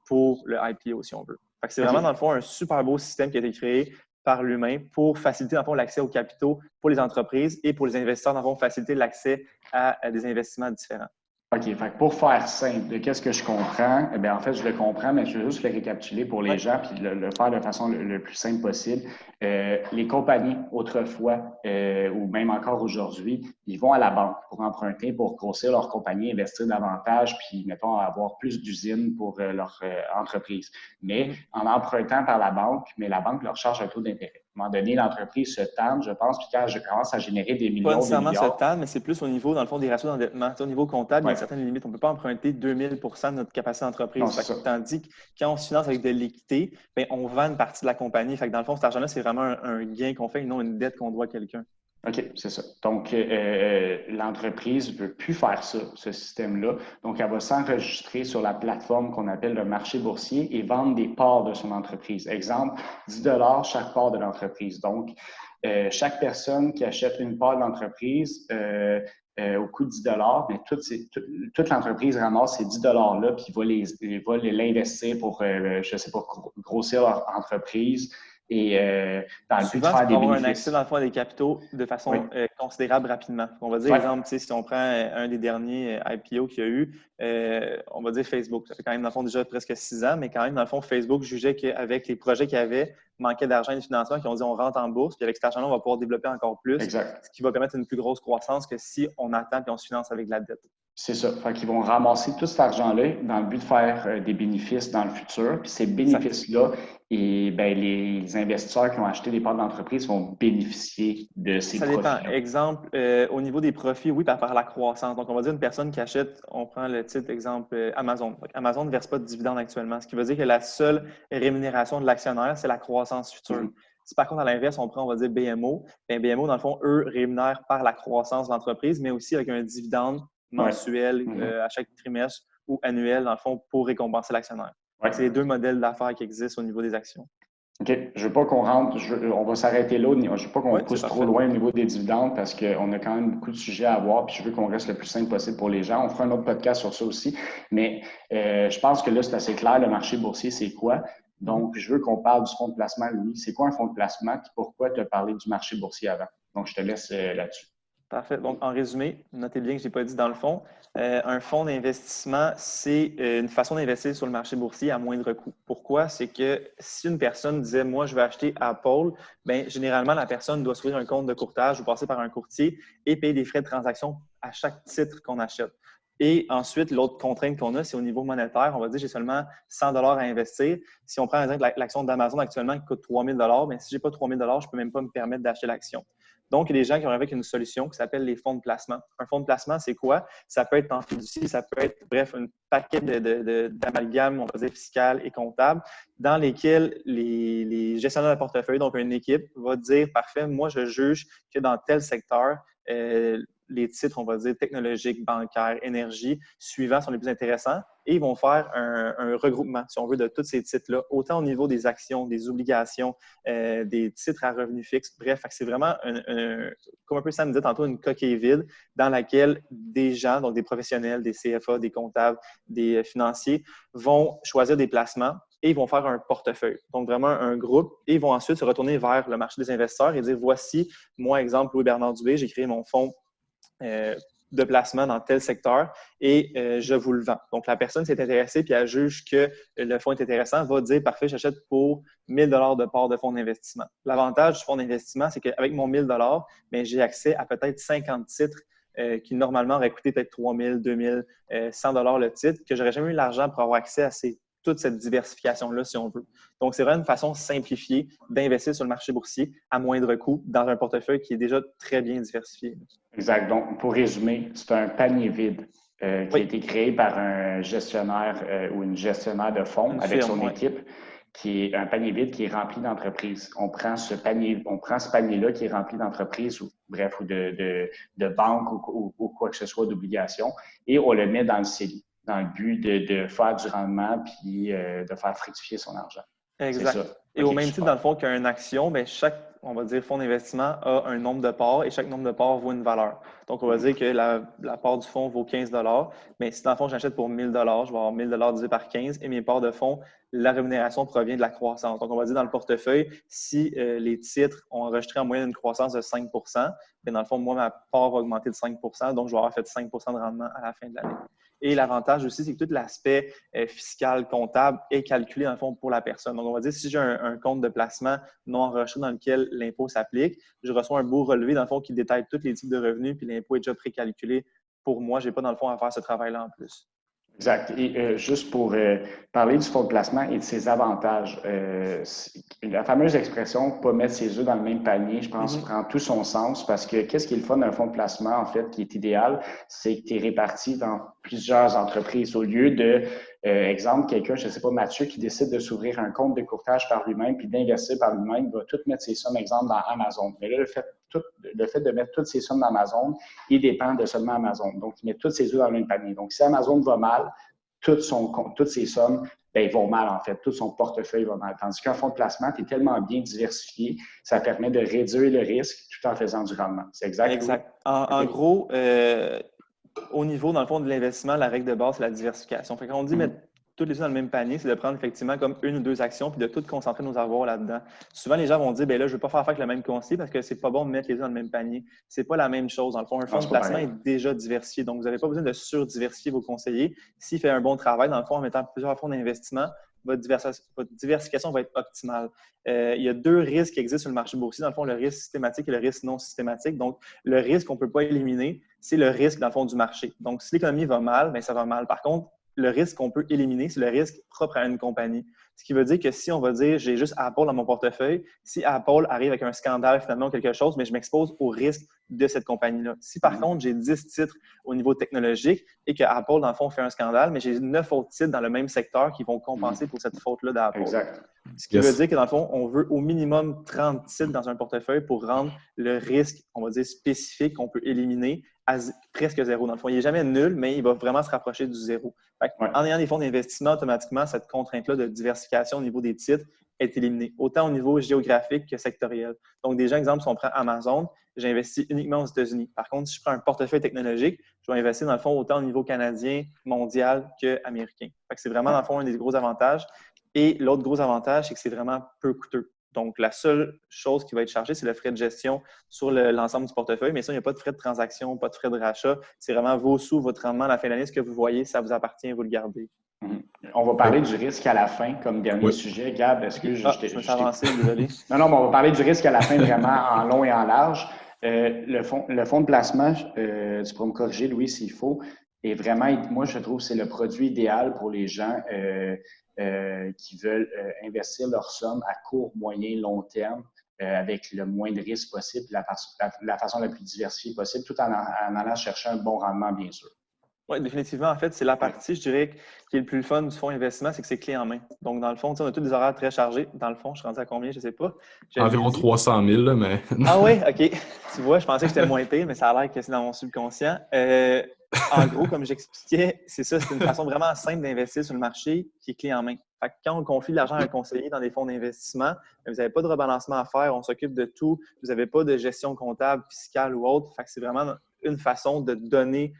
pour le IPO, si on veut. C'est vraiment, dans le fond, un super beau système qui a été créé par l'humain pour faciliter, dans le fond, l'accès aux capitaux pour les entreprises et pour les investisseurs, dans le fond, faciliter l'accès à des investissements différents. OK. Fait pour faire simple, de qu'est-ce que je comprends? Eh bien, en fait, je le comprends, mais je veux juste le récapituler pour les gens puis le faire de façon le plus simple possible. Les compagnies, autrefois, ou même encore aujourd'hui, ils vont à la banque pour emprunter, pour grossir leur compagnie, investir davantage, puis, mettons, avoir plus d'usines pour leur entreprise. Mais en empruntant par la banque, mais la banque leur charge un taux d'intérêt. À un moment donné, l'entreprise se tente, je pense, puis quand je commence à générer des millions, Pas nécessairement des milliards. se tendre, mais c'est plus au niveau, dans le fond, des ratios d'endettement. Au niveau comptable, il y a une certaine limite. On ne peut pas emprunter 2000 % de notre capacité d'entreprise. Tandis que quand on se finance avec de l'équité, bien, on vend une partie de la compagnie. Fait que dans le fond, cet argent-là, c'est vraiment un gain qu'on fait et non une dette qu'on doit à quelqu'un. OK, c'est ça. Donc, l'entreprise ne veut plus faire ça, ce système-là. Donc, elle va s'enregistrer sur la plateforme qu'on appelle le marché boursier et vendre des parts de son entreprise. Exemple, 10 chaque part de l'entreprise. Donc, chaque personne qui achète une part de l'entreprise au coût de 10 mais toute l'entreprise ramasse ces 10 $-là puis va l'investir pour, je ne sais pas, grossir leur entreprise. Et dans le but de faire des bénéfices. Avoir un accès dans le fond à des capitaux de façon considérable rapidement. On va dire, exemple, si on prend un des derniers IPO qu'il y a eu, on va dire Facebook. Ça fait quand même, dans le fond, déjà presque 6 ans, mais quand même, dans le fond, Facebook jugeait qu'avec les projets qu'il y avait, manquait d'argent et de financement, qui ont dit on rentre en bourse, puis avec cet argent-là, on va pouvoir développer encore plus, ce qui va permettre une plus grosse croissance que si on attend et on se finance avec de la dette. C'est ça. Fait qu'ils vont ramasser tout cet argent-là dans le but de faire des bénéfices dans le futur. Puis ces bénéfices-là, et ben, les investisseurs qui ont acheté des parts d'entreprise vont bénéficier de ces profits-là. Ça dépend. Exemple, au niveau des profits, oui, par rapport à la croissance. Donc, on va dire une personne qui achète, on prend le titre, exemple, Amazon. Donc, Amazon ne verse pas de dividendes actuellement, ce qui veut dire que la seule rémunération de l'actionnaire, c'est la croissance future. Si par contre, à l'inverse, on prend, on va dire BMO, bien, BMO, dans le fond, eux, rémunèrent par la croissance de l'entreprise, mais aussi avec un dividende mensuel à chaque trimestre ou annuel, dans le fond, pour récompenser l'actionnaire. C'est les deux modèles d'affaires qui existent au niveau des actions. OK. Je ne veux pas qu'on rentre, on va s'arrêter là. Je ne veux pas qu'on pousse trop loin au niveau des dividendes parce qu'on a quand même beaucoup de sujets à voir puis je veux qu'on reste le plus simple possible pour les gens. On fera un autre podcast sur ça aussi. Mais je pense que là, c'est assez clair, le marché boursier, c'est quoi? Donc, je veux qu'on parle du fonds de placement, Louis. C'est quoi un fonds de placement? Puis pourquoi tu as parlé du marché boursier avant? Donc, je te laisse là-dessus. Parfait. Donc, en résumé, notez bien que je n'ai pas dit dans le fond, un fonds d'investissement, c'est une façon d'investir sur le marché boursier à moindre coût. Pourquoi? C'est que si une personne disait « moi, je vais acheter Apple », bien, généralement, la personne doit s'ouvrir un compte de courtage ou passer par un courtier et payer des frais de transaction à chaque titre qu'on achète. Et ensuite, l'autre contrainte qu'on a, c'est au niveau monétaire. On va dire j'ai seulement 100 $ à investir. Si on prend par exemple l'action d'Amazon actuellement qui coûte 3 000 $, bien, si je n'ai pas 3 000 $, je ne peux même pas me permettre d'acheter l'action. Donc, il y a des gens qui ont avec une solution qui s'appelle les fonds de placement. Un fonds de placement, c'est quoi? Ça peut être en fiducie, ça peut être, bref, un paquet d'amalgames, on va dire, fiscal et comptable, dans lesquels les gestionnaires de portefeuille, donc une équipe, va dire, parfait, moi, je juge que dans tel secteur, les titres, on va dire, technologiques, bancaires, énergie, suivants sont les plus intéressants et ils vont faire un regroupement, si on veut, de tous ces titres-là, autant au niveau des actions, des obligations, des titres à revenus fixes. Bref, c'est vraiment, comme un peu Sam disait tantôt, une coquille vide dans laquelle des gens, donc des professionnels, des CFA, des comptables, des financiers, vont choisir des placements et ils vont faire un portefeuille. Donc, vraiment un groupe et ils vont ensuite se retourner vers le marché des investisseurs et dire, voici, moi, exemple, Louis-Bernard Dubé, j'ai créé mon fonds de placement dans tel secteur et je vous le vends. Donc, la personne s'est intéressée puis elle juge que le fonds est intéressant, va dire, parfait, j'achète pour 1 000 $ de part de fonds d'investissement. L'avantage du fonds d'investissement, c'est qu'avec mon 1 000 $, bien, j'ai accès à peut-être 50 titres qui normalement auraient coûté peut-être 3 000, 2 000, 100 $ le titre, que j'aurais jamais eu l'argent pour avoir accès à ces toute cette diversification-là, si on veut. Donc, c'est vraiment une façon simplifiée d'investir sur le marché boursier à moindre coût dans un portefeuille qui est déjà très bien diversifié. Exact. Donc, pour résumer, c'est un panier vide qui a été créé par un gestionnaire ou une gestionnaire de fonds avec son équipe, qui est un panier vide qui est rempli d'entreprises. On prend ce panier-là qui est rempli d'entreprises ou de banques ou quoi que ce soit, d'obligations, et on le met dans le CELI, dans le but de faire du rendement puis de faire fructifier son argent. Exact. Et au même titre, dans le fond, qu'une action, bien, chaque, on va dire, fonds d'investissement a un nombre de parts et chaque nombre de parts vaut une valeur. Donc, on va dire que la part du fonds vaut 15 $. Mais si dans le fond, j'achète pour 1 000 $, je vais avoir 1 000 $ divisé par 15 et mes parts de fonds, la rémunération provient de la croissance. Donc, on va dire dans le portefeuille, si les titres ont enregistré en moyenne une croissance de 5 bien, dans le fond, moi, ma part va augmenter de 5 donc je vais avoir fait 5 de rendement à la fin de l'année. Et l'avantage aussi, c'est que tout l'aspect fiscal, comptable est calculé, dans le fond, pour la personne. Donc, on va dire, si j'ai un compte de placement non enregistré dans lequel l'impôt s'applique, je reçois un beau relevé, dans le fond, qui détaille tous les types de revenus, puis l'impôt est déjà précalculé pour moi. Je n'ai pas, dans le fond, à faire ce travail-là en plus. Exact. Et juste pour parler du fonds de placement et de ses avantages, la fameuse expression « pas mettre ses œufs dans le même panier », je pense, prend tout son sens parce que qu'est-ce qui est le fun d'un fonds de placement, en fait, qui est idéal, c'est que tu es réparti dans plusieurs entreprises au lieu de, exemple, quelqu'un, je ne sais pas, Mathieu, qui décide de s'ouvrir un compte de courtage par lui-même puis d'investir par lui-même, va tout mettre ses sommes, exemple, dans Amazon. Mais là, le fait de mettre toutes ses sommes dans Amazon, il dépend de seulement Amazon. Donc, il met toutes ses œufs dans le même panier. Donc, si Amazon va mal, toutes ses sommes vont mal, en fait. Tout son portefeuille va mal. Tandis qu'un fonds de placement, tu es tellement bien diversifié, ça permet de réduire le risque tout en faisant du rendement. C'est exact? Exact. En gros, au niveau, dans le fond, de l'investissement, la règle de base, c'est la diversification. Fait quand on dit mettre toutes les choses dans le même panier, c'est de prendre effectivement comme 1 ou 2 actions puis de tout concentrer nos avoirs là-dedans. Souvent, les gens vont dire, bien là, je ne veux pas faire affaire avec le même conseiller parce que c'est pas bon de mettre les deux dans le même panier. C'est pas la même chose. Dans le fond, un fonds de placement est déjà diversifié. Donc, vous n'avez pas besoin de surdiversifier vos conseillers. S'il fait un bon travail, dans le fond, en mettant plusieurs fonds d'investissement, votre diversification va être optimale. Il y a 2 risques qui existent sur le marché boursier. Dans le fond, le risque systématique et le risque non systématique. Donc, le risque qu'on ne peut pas éliminer, c'est le risque, dans le fond, du marché. Donc, si l'économie va mal, bien, ça va mal. Par contre, le risque qu'on peut éliminer, c'est le risque propre à une compagnie. Ce qui veut dire que si on va dire j'ai juste Apple dans mon portefeuille, si Apple arrive avec un scandale finalement ou quelque chose, mais je m'expose au risque de cette compagnie-là. Si par contre j'ai 10 titres au niveau technologique et que Apple, dans le fond, fait un scandale, mais j'ai 9 autres titres dans le même secteur qui vont compenser pour cette faute-là d'Apple. Exact. Ce qui veut dire que dans le fond, on veut au minimum 30 titres dans un portefeuille pour rendre le risque, on va dire, spécifique qu'on peut éliminer à presque zéro. Dans le fond, il n'est jamais nul, mais il va vraiment se rapprocher du zéro. En ayant des fonds d'investissement, automatiquement, cette contrainte-là de diversification au niveau des titres est éliminée, autant au niveau géographique que sectoriel. Donc, déjà, exemple, si on prend Amazon, j'investis uniquement aux États-Unis. Par contre, si je prends un portefeuille technologique, je vais investir, dans le fond, autant au niveau canadien, mondial qu'américain. C'est vraiment, dans le fond, un des gros avantages. Et l'autre gros avantage, c'est que c'est vraiment peu coûteux. Donc, la seule chose qui va être chargée, c'est le frais de gestion sur l'ensemble du portefeuille. Mais ça, il n'y a pas de frais de transaction, pas de frais de rachat. C'est vraiment vos sous, votre rendement à la fin de l'année. Ce que vous voyez, ça vous appartient, vous le gardez. On va parler du risque à la fin comme dernier sujet. Gab, est-ce que je me suis avancé, désolé. Non, mais on va parler du risque à la fin vraiment en long et en large. Le fonds de placement, tu pourras me corriger, Louis, s'il faut, est vraiment, moi, je trouve que c'est le produit idéal pour les gens qui veulent investir leur somme à court, moyen, long terme avec le moins de risques possible, la façon la plus diversifiée possible, tout en allant chercher un bon rendement, bien sûr. Oui, définitivement. En fait, c'est la partie, je dirais, qui est le plus fun du fonds investissement, c'est que c'est clé en main. Donc, dans le fond, on a tous des horaires très chargés. Dans le fond, je suis rendu à combien? Je ne sais pas. Environ 300 000, là, mais… Ah oui? OK. Tu vois, je pensais que j'étais moins pire, mais ça a l'air que c'est dans mon subconscient. En gros, comme j'expliquais, c'est ça, c'est une façon vraiment simple d'investir sur le marché qui est clé en main. Fait que quand on confie l'argent à un conseiller dans des fonds d'investissement, vous n'avez pas de rebalancement à faire, on s'occupe de tout, vous n'avez pas de gestion comptable, fiscale ou autre. Fait que c'est vraiment une façon de donner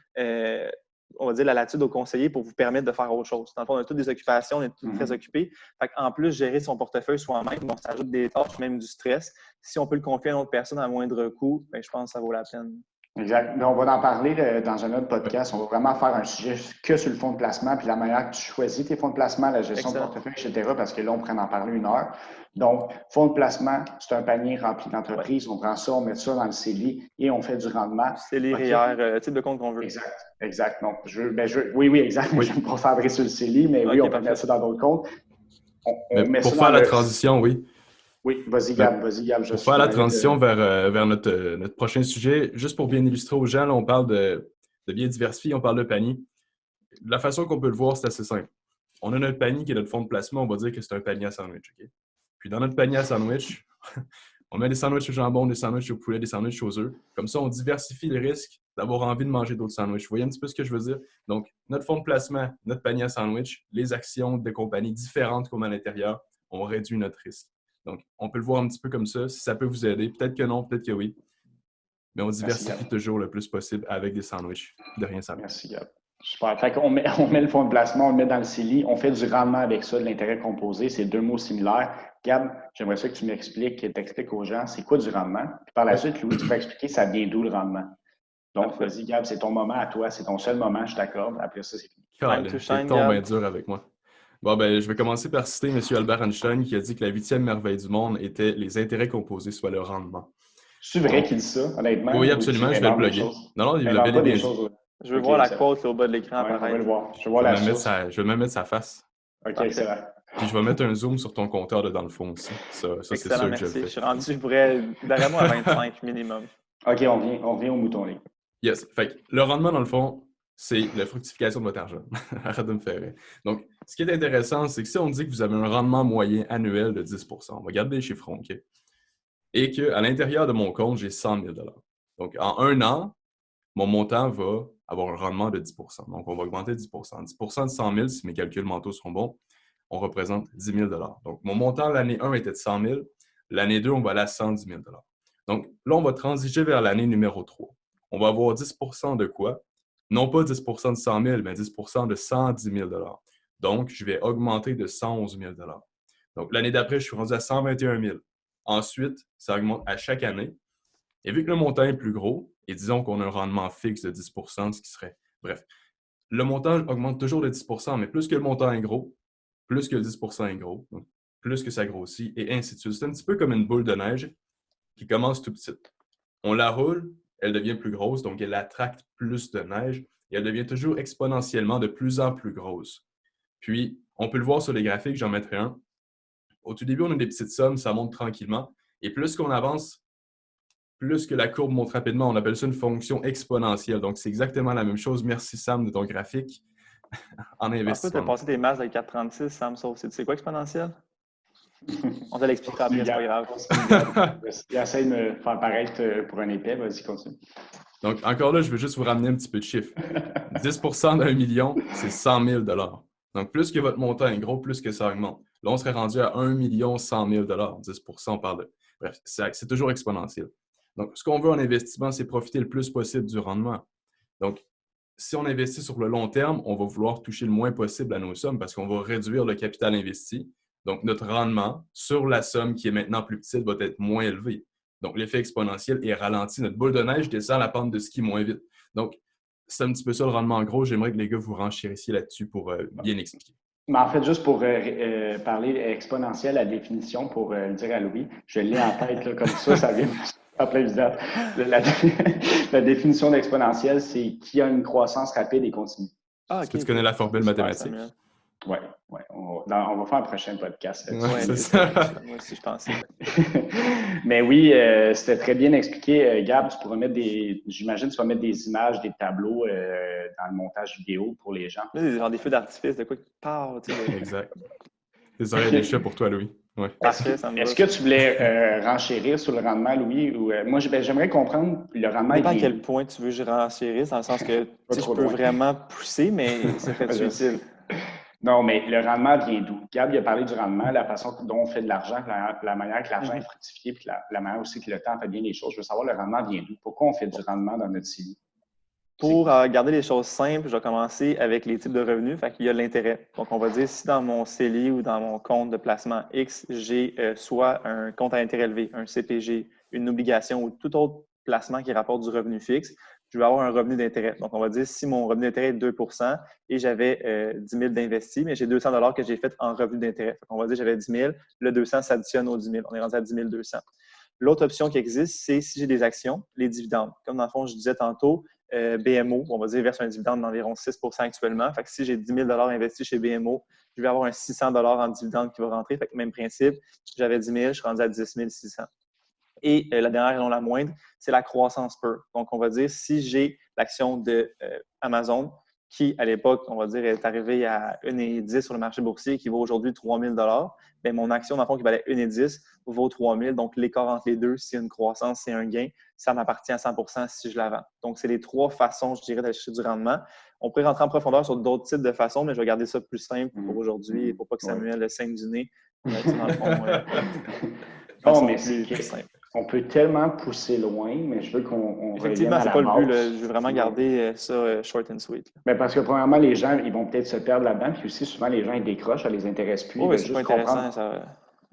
on va dire, la latitude au conseiller pour vous permettre de faire autre chose. Dans le fond, on a toutes des occupations, on est tous très occupés. En plus, gérer son portefeuille soi-même, on s'ajoute des tâches, même du stress. Si on peut le confier à une autre personne à moindre coût, bien, je pense que ça vaut la peine. Exact. Mais on va en parler dans un autre podcast. On va vraiment faire un sujet que sur le fonds de placement, puis la manière que tu choisis tes fonds de placement, la gestion de portefeuille, etc., parce que là, on pourrait en parler 1 heure. Donc, fonds de placement, c'est un panier rempli d'entreprises. On prend ça, on met ça dans le CELI et on fait du rendement. CELI, REER, type de compte qu'on veut. Exact. Non, oui, exact. Oui. Je vais me concentrer sur le CELI, mais oui, on peut mettre ça dans d'autres comptes. On met pour ça faire dans la transition, oui. Oui, vas-y, Gab. Pour faire la transition vers notre prochain sujet, juste pour bien illustrer aux gens, là, on parle de bien diversifier, on parle de panier. La façon qu'on peut le voir, c'est assez simple. On a notre panier qui est notre fonds de placement, on va dire que c'est un panier à sandwich. Okay? Puis dans notre panier à sandwich, on met des sandwichs au jambon, des sandwichs au poulet, des sandwichs aux œufs. Comme ça, on diversifie le risque d'avoir envie de manger d'autres sandwichs. Vous voyez un petit peu ce que je veux dire? Donc, notre fonds de placement, notre panier à sandwich, les actions de compagnies différentes qu'on a à l'intérieur, on réduit notre risque. Donc, on peut le voir un petit peu comme ça. Si ça peut vous aider, peut-être que non, peut-être que oui. Mais on diversifie toujours le plus possible avec des sandwichs. De rien savoir. Merci, Gab. Super. Fait qu'on met le fonds de placement, on le met dans le CELI, on fait du rendement avec ça, de l'intérêt composé. C'est 2 mots similaires. Gab, j'aimerais ça que tu t'expliques aux gens, c'est quoi du rendement? Puis par la suite, Louis, tu vas expliquer ça vient d'où le rendement. Donc, vas-y, Gab, c'est ton moment à toi, c'est ton seul moment, je t'accorde. Après ça, c'est fini. C'est tombé dur avec moi. Bon, ben, je vais commencer par citer M. Albert Einstein qui a dit que la 8e merveille du monde était les intérêts composés, soit le rendement. C'est vrai qu'il dit ça, honnêtement? Oui, absolument, je vais le plugger. Non, il l'a bien dit. Je veux voir la quote au bas de l'écran apparaître. On va le voir. Je vais même mettre sa face. OK, excellent. Puis je vais mettre un zoom sur ton compteur de dans le fond aussi. Ça c'est sûr que je le fais. Je suis rendu, je pourrais, derrière moi, à 25 minimum. OK, on revient au mouton, les gars. Yes. Fait que le rendement, dans le fond, c'est la fructification de votre argent. Arrête de me faire rire. Donc, ce qui est intéressant, c'est que si on dit que vous avez un rendement moyen annuel de 10 %, on va garder les chiffrons, OK? Et qu'à l'intérieur de mon compte, j'ai 100 000 $. Donc, en 1 an, mon montant va avoir un rendement de 10 %. Donc, on va augmenter 10 %. 10 % de 100 000, si mes calculs mentaux sont bons, on représente 10 000 $. Donc, mon montant l'année 1 était de 100 000. L'année 2, on va aller à 110 000 $. Donc, là, on va transiger vers l'année numéro 3. On va avoir 10 % de quoi? Non pas 10 % de 100 000, mais 10 % de 110 000 $. Donc, je vais augmenter de 111 000 $. Donc, l'année d'après, je suis rendu à 121 000. Ensuite, ça augmente à chaque année. Et vu que le montant est plus gros, et disons qu'on a un rendement fixe de 10 %, ce qui serait... Bref, le montant augmente toujours de 10 %, mais plus que le montant est gros, plus que le 10 % est gros, donc plus que ça grossit, et ainsi de suite. C'est un petit peu comme une boule de neige qui commence tout petite. On la roule, elle devient plus grosse, donc elle attracte plus de neige, et elle devient toujours exponentiellement de plus en plus grosse. Puis, on peut le voir sur les graphiques, j'en mettrai un. Au tout début, on a des petites sommes, ça monte tranquillement, et plus qu'on avance, plus que la courbe monte rapidement. On appelle ça une fonction exponentielle. Donc, c'est exactement la même chose. Merci, Sam, de ton graphique en investissement. Tu as passé tes masses avec 4,36, Sam, sauf c'est quoi exponentiel? On te l'expliquera après, c'est pas grave. Essaye de me faire paraître pour un épais. Vas-y, continue. Donc, encore là, je veux juste vous ramener un petit peu de chiffres. 10 % d'1 million, c'est 100 000 $. Donc, plus que votre montant est gros, plus que ça augmente. Là, on serait rendu à 1 100 000 $. 10 % on parle de... Bref, c'est toujours exponentiel. Donc, ce qu'on veut en investissement, c'est profiter le plus possible du rendement. Donc, si on investit sur le long terme, on va vouloir toucher le moins possible à nos sommes parce qu'on va réduire le capital investi. Donc, notre rendement sur la somme qui est maintenant plus petite va être moins élevé. Donc, l'effet exponentiel est ralenti. Notre boule de neige descend la pente de ski moins vite. Donc, c'est un petit peu ça le rendement en gros. J'aimerais que les gars vous renchérissiez là-dessus pour bien expliquer. Mais en fait, juste pour parler exponentiel, la définition, pour le dire à Louis, je l'ai en tête là, comme ça vient à plein visage. La définition d'exponentiel, c'est qui a une croissance rapide et continue. Est-ce que tu connais la formule mathématique? Oui. On va faire un prochain podcast. C'est ça. Moi aussi, je pensais. Mais oui, c'était très bien expliqué. Gab, tu pourrais mettre j'imagine que tu vas mettre des images, des tableaux dans le montage vidéo pour les gens. Genre des feux d'artifice, de quoi qui parlent. Exact. Des oreilles des chats pour toi, Louis. Ouais. Est-ce que tu voulais renchérir sur le rendement, Louis? Moi, j'aimerais comprendre le rendement. À quel point tu veux que je renchérisse, dans le sens que je peux vraiment pousser, mais c'est très utile. Non, mais le rendement vient d'où? Gab, il a parlé du rendement, la façon dont on fait de l'argent, la manière que l'argent est fructifié, puis la manière aussi que le temps fait bien les choses. Je veux savoir, le rendement vient d'où? Pourquoi on fait du rendement dans notre CELI? Pour garder les choses simples, je vais commencer avec les types de revenus. Fait qu'il y a l'intérêt. Donc, on va dire si dans mon CELI ou dans mon compte de placement X, j'ai soit un compte à intérêt élevé, un CPG, une obligation ou tout autre placement qui rapporte du revenu fixe, je vais avoir un revenu d'intérêt. Donc, on va dire si mon revenu d'intérêt est de 2 et j'avais 10 000 d'investis, mais j'ai 200 $ que j'ai fait en revenu d'intérêt. On va dire que j'avais 10 000, le 200 s'additionne aux 10 000. On est rendu à 10 200. L'autre option qui existe, c'est si j'ai des actions, les dividendes. Comme dans le fond, je disais tantôt, BMO, on va dire, verse un dividende d'environ 6 actuellement. Fait que si j'ai 10 000 $ investis chez BMO, je vais avoir un 600 $ en dividende qui va rentrer. Fait que même principe, j'avais 10 000, je suis rendu à 10 600. Et la dernière et non la moindre, c'est la croissance pure. Donc, on va dire, si j'ai l'action de Amazon, qui, à l'époque, on va dire, est arrivée à 1,10 sur le marché boursier, qui vaut aujourd'hui 3 000 $, bien, mon action, dans le fond, qui valait 1,10 vaut 3 000. Donc, l'écart entre les deux, s'il y a une croissance, c'est un gain, ça m'appartient à 100 % si je la vends. Donc, c'est les 3 façons, je dirais, d'aller chercher du rendement. On pourrait rentrer en profondeur sur d'autres types de façons, mais je vais garder ça plus simple pour aujourd'hui et pour pas que Samuel le saigne du nez. Dans le fond, non, mais c'est plus simple. On peut tellement pousser loin, mais je veux qu'on effectivement, c'est pas le but. Je veux vraiment garder ça short and sweet. Mais parce que premièrement, les gens, ils vont peut-être se perdre là-dedans, puis aussi souvent les gens ils décrochent, ça les intéresse plus. Oui, c'est pas intéressant. Ça...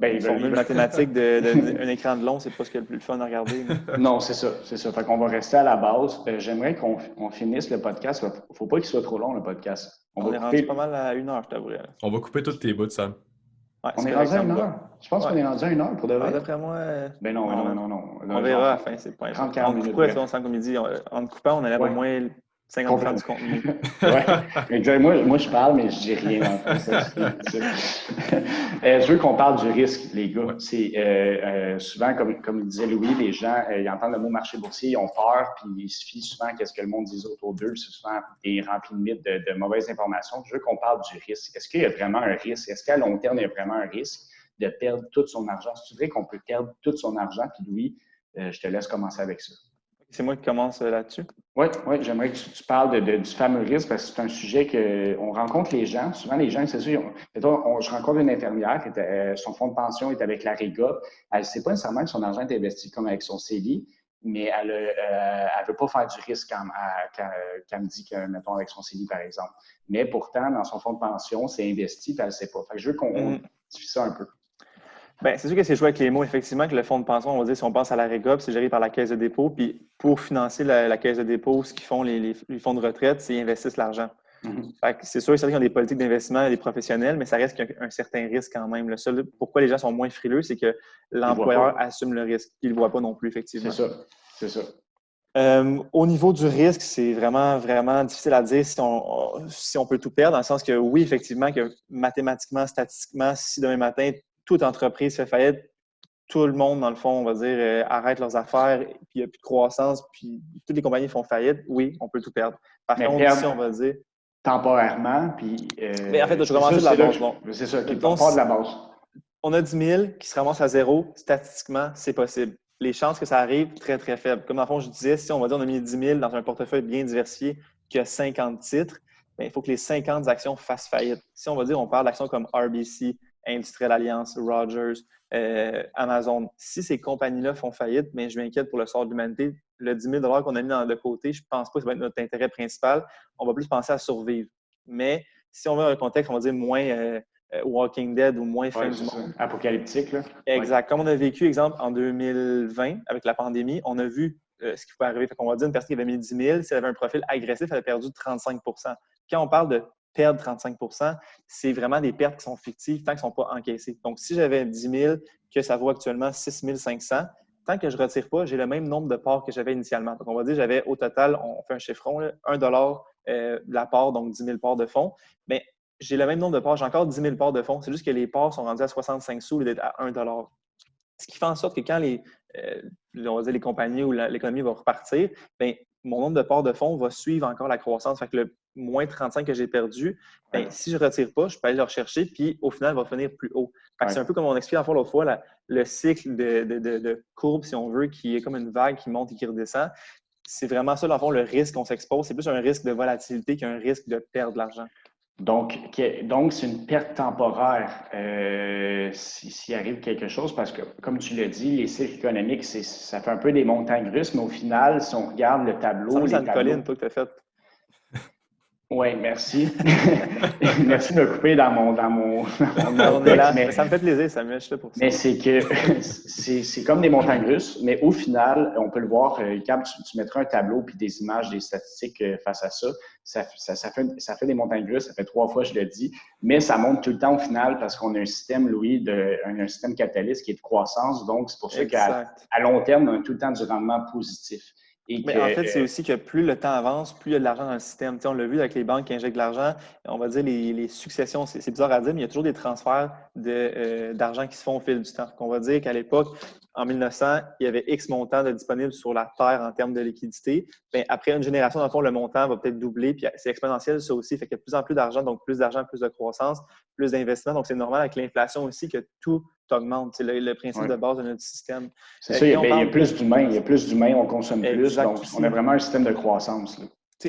Une formule mathématique d'un écran de long, c'est pas ce qui est le plus fun à regarder. Mais... Non, c'est ça, c'est ça. Fait qu'on va rester à la base. J'aimerais qu'on finisse le podcast. Faut pas qu'il soit trop long, le podcast. On est rendu pas mal à 1 heure, je t'avouerais. On va couper toutes tes bouts, Sam. Ouais, on est rendu à 1 heure. Je pense qu'on est rendu à 1 heure pour de vrai. D'après moi. Ben non. On verra à la fin, c'est pas 30-40 minutes. Pourquoi on sent comme il dit, en coupant, on enlève au moins 50% du contenu. Oui, exact. Moi, je parle, mais je dis rien dans le fond. Je veux qu'on parle du risque, les gars. C'est souvent, comme disait Louis, les gens, ils entendent le mot marché boursier, ils ont peur, puis ils se fient souvent à ce que le monde dit autour d'eux. C'est souvent des remplis de mythes, de mauvaises informations. Je veux qu'on parle du risque. Est-ce qu'il y a vraiment un risque? Est-ce qu'à long terme, il y a vraiment un risque de perdre tout son argent? C'est vrai qu'on peut perdre tout son argent, puis Louis, je te laisse commencer avec ça. C'est moi qui commence là-dessus. Oui, j'aimerais que tu parles du fameux risque parce que c'est un sujet qu'on rencontre les gens. Souvent, les gens, c'est sûr, je rencontre une infirmière, son fonds de pension est avec la REGA. Elle ne sait pas nécessairement que son argent est investi comme avec son CELI, mais elle ne veut pas faire du risque quand elle me dit que, mettons, avec son CELI, par exemple. Mais pourtant, dans son fonds de pension, c'est investi, puis elle ne sait pas. Fait que je veux qu'on diffuse ça un peu. Bien, c'est sûr que c'est joué avec les mots. Effectivement, que le fonds de pension, on va dire, si on pense à la REGA, c'est géré par la caisse de dépôt. Puis pour financer la caisse de dépôt, ce qu'ils font les fonds de retraite, c'est qu'ils investissent l'argent. Fait que c'est sûr qu'ils ont des politiques d'investissement et des professionnels, mais ça reste qu'il y a un certain risque quand même. Le seul pourquoi les gens sont moins frileux, c'est que l'employeur assume le risque. Il ne le voit pas non plus, effectivement. C'est ça. Au niveau du risque, c'est vraiment, vraiment difficile à dire si on peut tout perdre, dans le sens que oui, effectivement, que mathématiquement, statistiquement, si demain matin, toute entreprise fait faillite, tout le monde, dans le fond, on va dire, arrête leurs affaires, puis il n'y a plus de croissance, puis toutes les compagnies font faillite, oui, on peut tout perdre. Par contre, ici, on va dire... Temporairement, puis... Mais en fait, je vais commencer de la base. C'est ça, qui part de la base. On a 10 000 qui se ramassent à zéro. Statistiquement, c'est possible. Les chances que ça arrive, très, très faibles. Comme dans le fond, je disais, si on va dire on a mis 10 000 dans un portefeuille bien diversifié qui a 50 titres, bien, il faut que les 50 actions fassent faillite. Si on va dire, on parle d'actions comme RBC, Industrielle Alliance, Rogers, Amazon. Si ces compagnies-là font faillite, bien, je m'inquiète pour le sort de l'humanité. Le 10 000 $ qu'on a mis de côté, je ne pense pas que ça va être notre intérêt principal. On va plus penser à survivre. Mais si on veut un contexte, on va dire moins Walking Dead ou moins fin du monde. Apocalyptique, là. Exact. Comme on a vécu, exemple, en 2020, avec la pandémie, on a vu ce qui pouvait arriver. Fait qu'on va dire une personne qui avait mis 10 000, si elle avait un profil agressif, elle a perdu 35 %. Quand on parle de perdre 35 %, c'est vraiment des pertes qui sont fictives tant qu'elles ne sont pas encaissées. Donc, si j'avais 10 000, que ça vaut actuellement 6 500, tant que je ne retire pas, j'ai le même nombre de parts que j'avais initialement. Donc, on va dire j'avais au total, on fait un chiffron, là, 1 $ de la part, donc 10 000 parts de fonds. Bien, j'ai le même nombre de parts, j'ai encore 10 000 parts de fonds. C'est juste que les parts sont rendues à 65 sous au lieu d'être à 1 $. Ce qui fait en sorte que quand on va dire les compagnies ou l'économie va repartir, bien, mon nombre de parts de fonds va suivre encore la croissance. Fait que le moins 35 que j'ai perdu, bien, si je ne retire pas, je peux aller le rechercher, puis au final, il va finir plus haut. C'est un peu comme on expliquait la fois l'autre fois, le cycle de courbe, si on veut, qui est comme une vague qui monte et qui redescend. C'est vraiment ça, dans le fond, le risque qu'on s'expose. C'est plus un risque de volatilité qu'un risque de perdre de l'argent. Donc, c'est une perte temporaire s'il arrive quelque chose, parce que, comme tu l'as dit, les cycles économiques, ça fait un peu des montagnes russes, mais au final, si on regarde le tableau... Ça me colline, toi, que tu as fait. Oui, merci. Merci de me couper dans mon On est là. mais Ça me fait plaisir, Samuel, je suis là pour ça. Mais c'est que c'est comme des montagnes russes, mais au final, on peut le voir, quand tu mettras un tableau puis des images, des statistiques face à ça, ça fait des montagnes russes, ça fait 3 fois, je le dis, mais ça monte tout le temps au final parce qu'on a un système, Louis, un système capitaliste qui est de croissance, donc c'est pour ça qu'à long terme, on a tout le temps du rendement positif. Mais en fait, c'est aussi que plus le temps avance, plus il y a de l'argent dans le système. Tu sais, on l'a vu avec les banques qui injectent de l'argent. On va dire les successions, c'est bizarre à dire, mais il y a toujours des transferts d'argent qui se font au fil du temps. On va dire qu'à l'époque, en 1900, il y avait X montant de disponible sur la Terre en termes de liquidité. Bien, après une génération, dans le fond, le montant va peut-être doubler, puis c'est exponentiel, ça aussi. Fait qu'il y a de plus en plus d'argent, donc plus d'argent, plus de croissance, plus d'investissement. Donc, c'est normal avec l'inflation aussi que tout augmente. C'est le principe de base de notre système. C'est ça, il y a plus d'humains, on consomme plus, donc on a vraiment un système de croissance.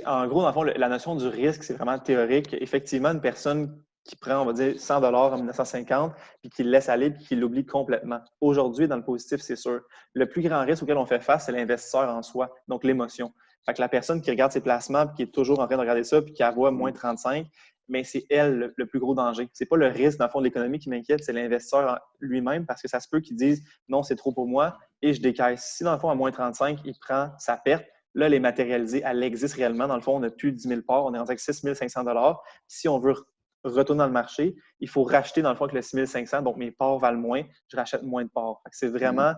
En gros, dans le fond, la notion du risque, c'est vraiment théorique. Effectivement, une personne qui prend, on va dire, 100 en 1950, puis qui le laisse aller, puis qui l'oublie complètement. Aujourd'hui, dans le positif, c'est sûr. Le plus grand risque auquel on fait face, c'est l'investisseur en soi, donc l'émotion. Fait que la personne qui regarde ses placements, puis qui est toujours en train de regarder ça, puis qui avoit moins 35, mais c'est elle le plus gros danger. C'est pas le risque, dans le fond, de l'économie qui m'inquiète, c'est l'investisseur lui-même, parce que ça se peut qu'il dise « non, c'est trop pour moi » et je décaisse. Si, dans le fond, à moins 35, il prend sa perte, là, elle est matérialisée, elle existe réellement. Dans le fond, on n'a plus 10 000 parts, on est rendu avec 6 500 $. Si on veut retourner dans le marché, il faut racheter, dans le fond, avec le 6 500 $. Donc, mes parts valent moins, je rachète moins de parts. C'est vraiment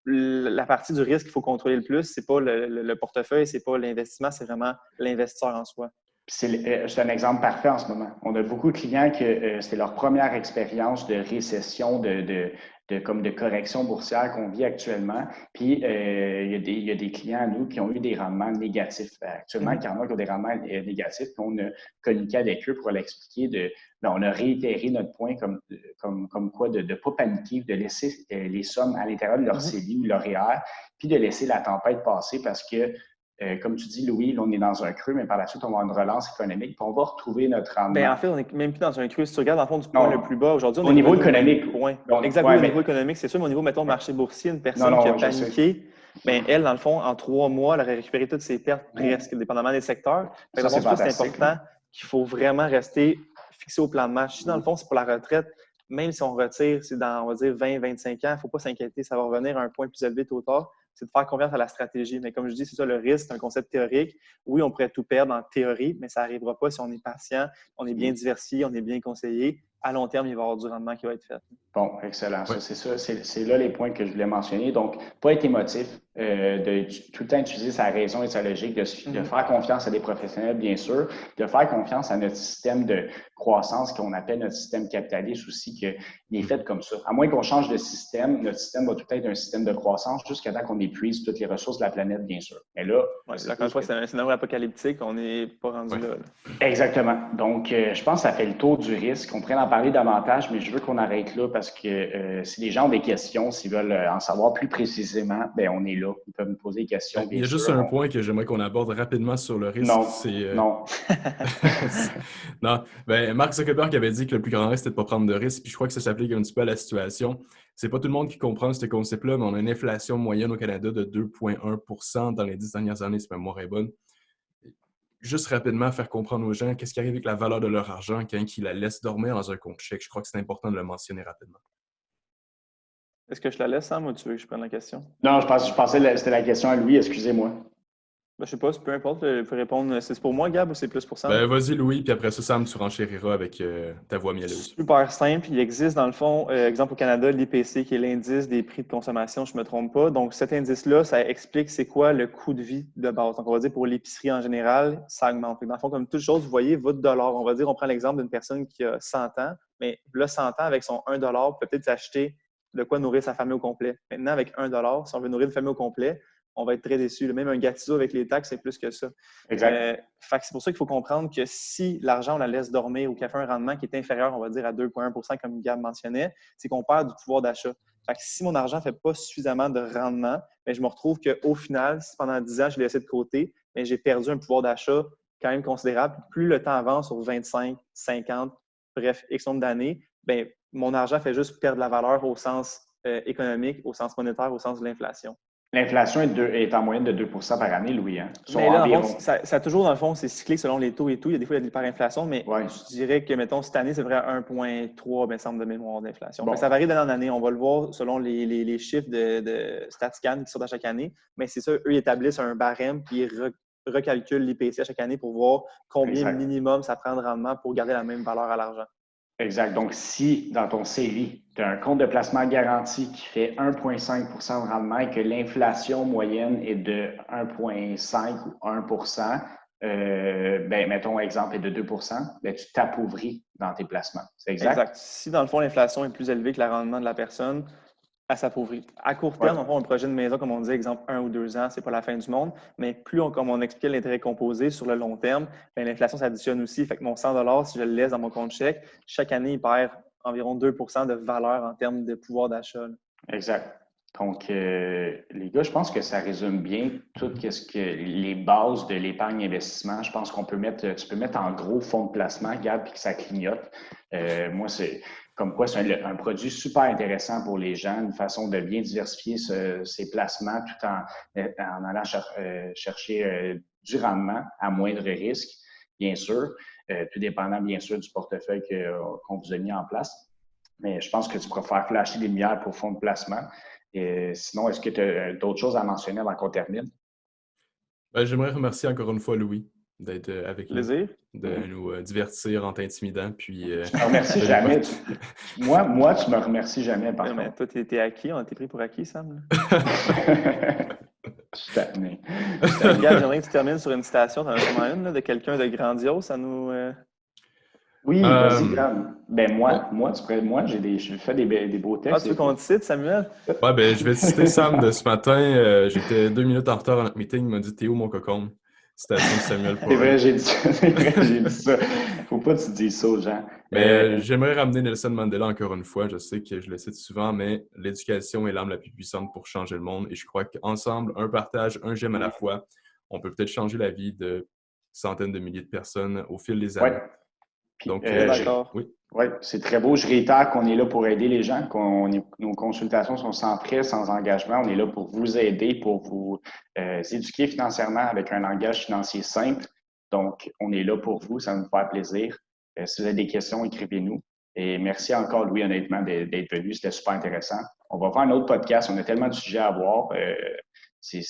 la partie du risque qu'il faut contrôler le plus. C'est pas le portefeuille, c'est pas l'investissement, c'est vraiment l'investisseur en soi. C'est un exemple parfait en ce moment. On a beaucoup de clients que c'est leur première expérience de récession, de correction boursière qu'on vit actuellement. Puis, il y a des clients à nous qui ont eu des rendements négatifs. Actuellement, il y en a qui ont des rendements négatifs. Puis on a communiqué avec eux pour l'expliquer. On a réitéré notre point comme quoi de ne pas paniquer, de laisser les sommes à l'intérieur de leur CELI ou leur REER, puis de laisser la tempête passer parce que comme tu dis, Louis, là, on est dans un creux, mais par la suite, on va avoir une relance économique, puis on va retrouver notre rendement. Bien, en fait, on n'est même plus dans un creux. Si tu regardes, dans le fond, du point le plus bas, aujourd'hui, on est au niveau économique. Exactement, au niveau économique, c'est sûr, mais au niveau, mettons, marché boursier, une personne qui a paniqué, bien, elle, dans le fond, en 3 mois, elle aurait récupéré toutes ses pertes presque, dépendamment des secteurs. Ça, c'est important qu'il faut vraiment rester fixé au plan de match. Si, dans le fond, c'est pour la retraite, même si on retire, c'est dans, on va dire, 20-25 ans, il ne faut pas s'inquiéter, ça va revenir à un point plus élevé tôt ou tard. C'est de faire confiance à la stratégie. Mais comme je dis, c'est ça, le risque, c'est un concept théorique. Oui, on pourrait tout perdre en théorie, mais ça n'arrivera pas si on est patient, on est bien diversifié, on est bien conseillé. À long terme, il va y avoir du rendement qui va être fait. Bon, excellent. Ouais. C'est ça. C'est là les points que je voulais mentionner. Donc, pas être émotif, de tout le temps utiliser sa raison et sa logique, de faire confiance à des professionnels, bien sûr, de faire confiance à notre système de croissance qu'on appelle notre système capitaliste aussi, qu'il est fait comme ça. À moins qu'on change de système, notre système va tout être un système de croissance jusqu'à temps qu'on épuise toutes les ressources de la planète, bien sûr. Mais là, quand c'est un scénario apocalyptique, on n'est pas rendu là. Exactement. Donc, je pense que ça fait le tour du risque. On pourrait en parler davantage, mais je veux qu'on arrête là parce que si les gens ont des questions, s'ils veulent en savoir plus précisément, bien, on est là. Ils peuvent nous poser des questions. Il y a juste un point que j'aimerais qu'on aborde rapidement sur le risque. Non. Non. Ben, Mark Zuckerberg avait dit que le plus grand risque, c'était de ne pas prendre de risque. Puis je crois que ça s'applique un petit peu à la situation. C'est pas tout le monde qui comprend ce concept-là, mais on a une inflation moyenne au Canada de 2,1 % dans les 10 dernières années, si ma mémoire est bonne. Juste rapidement faire comprendre aux gens qu'est-ce qui arrive avec la valeur de leur argent quand ils la laissent dormir dans un compte chèque. Je crois que c'est important de le mentionner rapidement. Est-ce que je la laisse, Sam, ou tu veux que je prenne la question? Non, je pensais que c'était la question à Louis, excusez-moi. Ben, je sais pas, peu importe, tu peux répondre. C'est pour moi, Gab, ou c'est plus pour Sam? Ben, vas-y, Louis, puis après ça, Sam, tu renchériras avec ta voix mielleuse. Super simple. Il existe, dans le fond, exemple au Canada, l'IPC, qui est l'indice des prix de consommation, je ne me trompe pas. Donc, cet indice-là, ça explique c'est quoi le coût de vie de base. Donc, on va dire pour l'épicerie en général, ça augmente. Dans le fond, comme toute chose, vous voyez, votre dollar, on va dire, on prend l'exemple d'une personne qui a 100 ans, mais là, 100 ans, avec son 1 peut peut-être s'acheter de quoi nourrir sa famille au complet. Maintenant, avec 1 si on veut nourrir une famille au complet, on va être très déçu. Même un gâteau avec les taxes, c'est plus que ça. Exact. C'est pour ça qu'il faut comprendre que si l'argent, on la laisse dormir ou qu'il fait un rendement qui est inférieur, on va dire, à 2,1 % comme Gab mentionnait, c'est qu'on perd du pouvoir d'achat. Si mon argent ne fait pas suffisamment de rendement, bien, je me retrouve qu'au final, si pendant 10 ans, je l'ai laissé de côté, bien, j'ai perdu un pouvoir d'achat quand même considérable. Plus le temps avance sur 25, 50, bref, X nombre d'années, bien, mon argent fait juste perdre la valeur au sens économique, au sens monétaire, au sens de l'inflation. L'inflation est en moyenne de 2 par année, Louis. Hein? Mais là, ça a toujours, dans le fond, c'est cyclique selon les taux et tout. Il y a des fois, il y a de l'hyperinflation, mais je dirais que, mettons, cette année, c'est vrai à 1,3, me semble, de mémoire d'inflation. Bon. Ça varie d'année en année. On va le voir selon les chiffres de StatScan qui sortent à chaque année. Mais c'est ça, eux, ils établissent un barème puis ils recalculent l'IPC à chaque année pour voir combien minimum ça prend de rendement pour garder la même valeur à l'argent. Exact. Donc, si dans ton CELI, tu as un compte de placement garanti qui fait 1,5 de rendement et que l'inflation moyenne est de 1,5 ou 1 mettons, exemple, est de 2 ben, tu t'appauvris dans tes placements. C'est exact? Si, dans le fond, l'inflation est plus élevée que le rendement de la personne, elle s'appauvrit. À court terme, un projet de maison, comme on dit, exemple 1 ou 2 ans, ce n'est pas la fin du monde, mais plus, comme on expliquait l'intérêt composé sur le long terme, l'inflation s'additionne aussi. Fait que mon 100 si je le laisse dans mon compte chèque, chaque année, il perd environ 2 de valeur en termes de pouvoir d'achat. Exact. Donc, les gars, je pense que ça résume bien toutes les bases de l'épargne investissement. Je pense tu peux mettre en gros fonds de placement, Gab, puis que ça clignote. Moi, c'est comme quoi c'est un produit super intéressant pour les gens, une façon de bien diversifier ses placements tout en allant chercher du rendement à moindre risque, bien sûr, tout dépendant, bien sûr, du portefeuille qu'on vous a mis en place. Mais je pense que tu pourras faire flasher des lumières pour fonds de placement. Et sinon, est-ce que tu as d'autres choses à mentionner avant qu'on termine? J'aimerais remercier encore une fois Louis d'être avec nous, de nous divertir en t'intimidant. Puis, je te remercie jamais. Moi, tu me remercies jamais, par contre. Mais toi, tu étais acquis. On a été pris pour acquis, Sam. Je suis tanné. Regarde, j'aimerais que tu termines sur une citation. Tu en as sûrement une de quelqu'un de grandiose. Ça nous... Oui, vas-y, Graham. Ben moi, j'ai fait des beaux textes. Tu veux qu'on te cite, Samuel? Ouais, je vais te citer Sam de ce matin. J'étais 2 minutes en retard à notre meeting. Il m'a dit « T'es où, mon cocon? » Citation de Samuel Paul. C'est vrai, j'ai dit ça. Faut pas que tu dises ça aux gens. Mais j'aimerais ramener Nelson Mandela encore une fois. Je sais que je le cite souvent, mais l'éducation est l'arme la plus puissante pour changer le monde. Et je crois qu'ensemble, un partage, un j'aime à la fois, on peut peut-être changer la vie de centaines de milliers de personnes au fil des années. Puis, donc, oui. Oui, c'est très beau. Je réitère qu'on est là pour aider les gens, nos consultations sont sans frais, sans engagement. On est là pour vous aider, pour vous éduquer financièrement avec un langage financier simple. Donc, on est là pour vous, ça va nous faire plaisir. Si vous avez des questions, écrivez-nous. Et merci encore, Louis, honnêtement, d'être venu. C'était super intéressant. On va faire un autre podcast. On a tellement de sujets à voir. C'est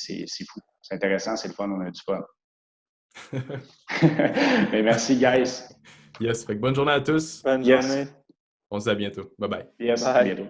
fou. C'est intéressant, c'est le fun. On a du fun. Mais merci, guys. Yes, fait que bonne journée à tous. Bonne journée. On se dit à bientôt. Bye bye. Yes, bye. À bientôt.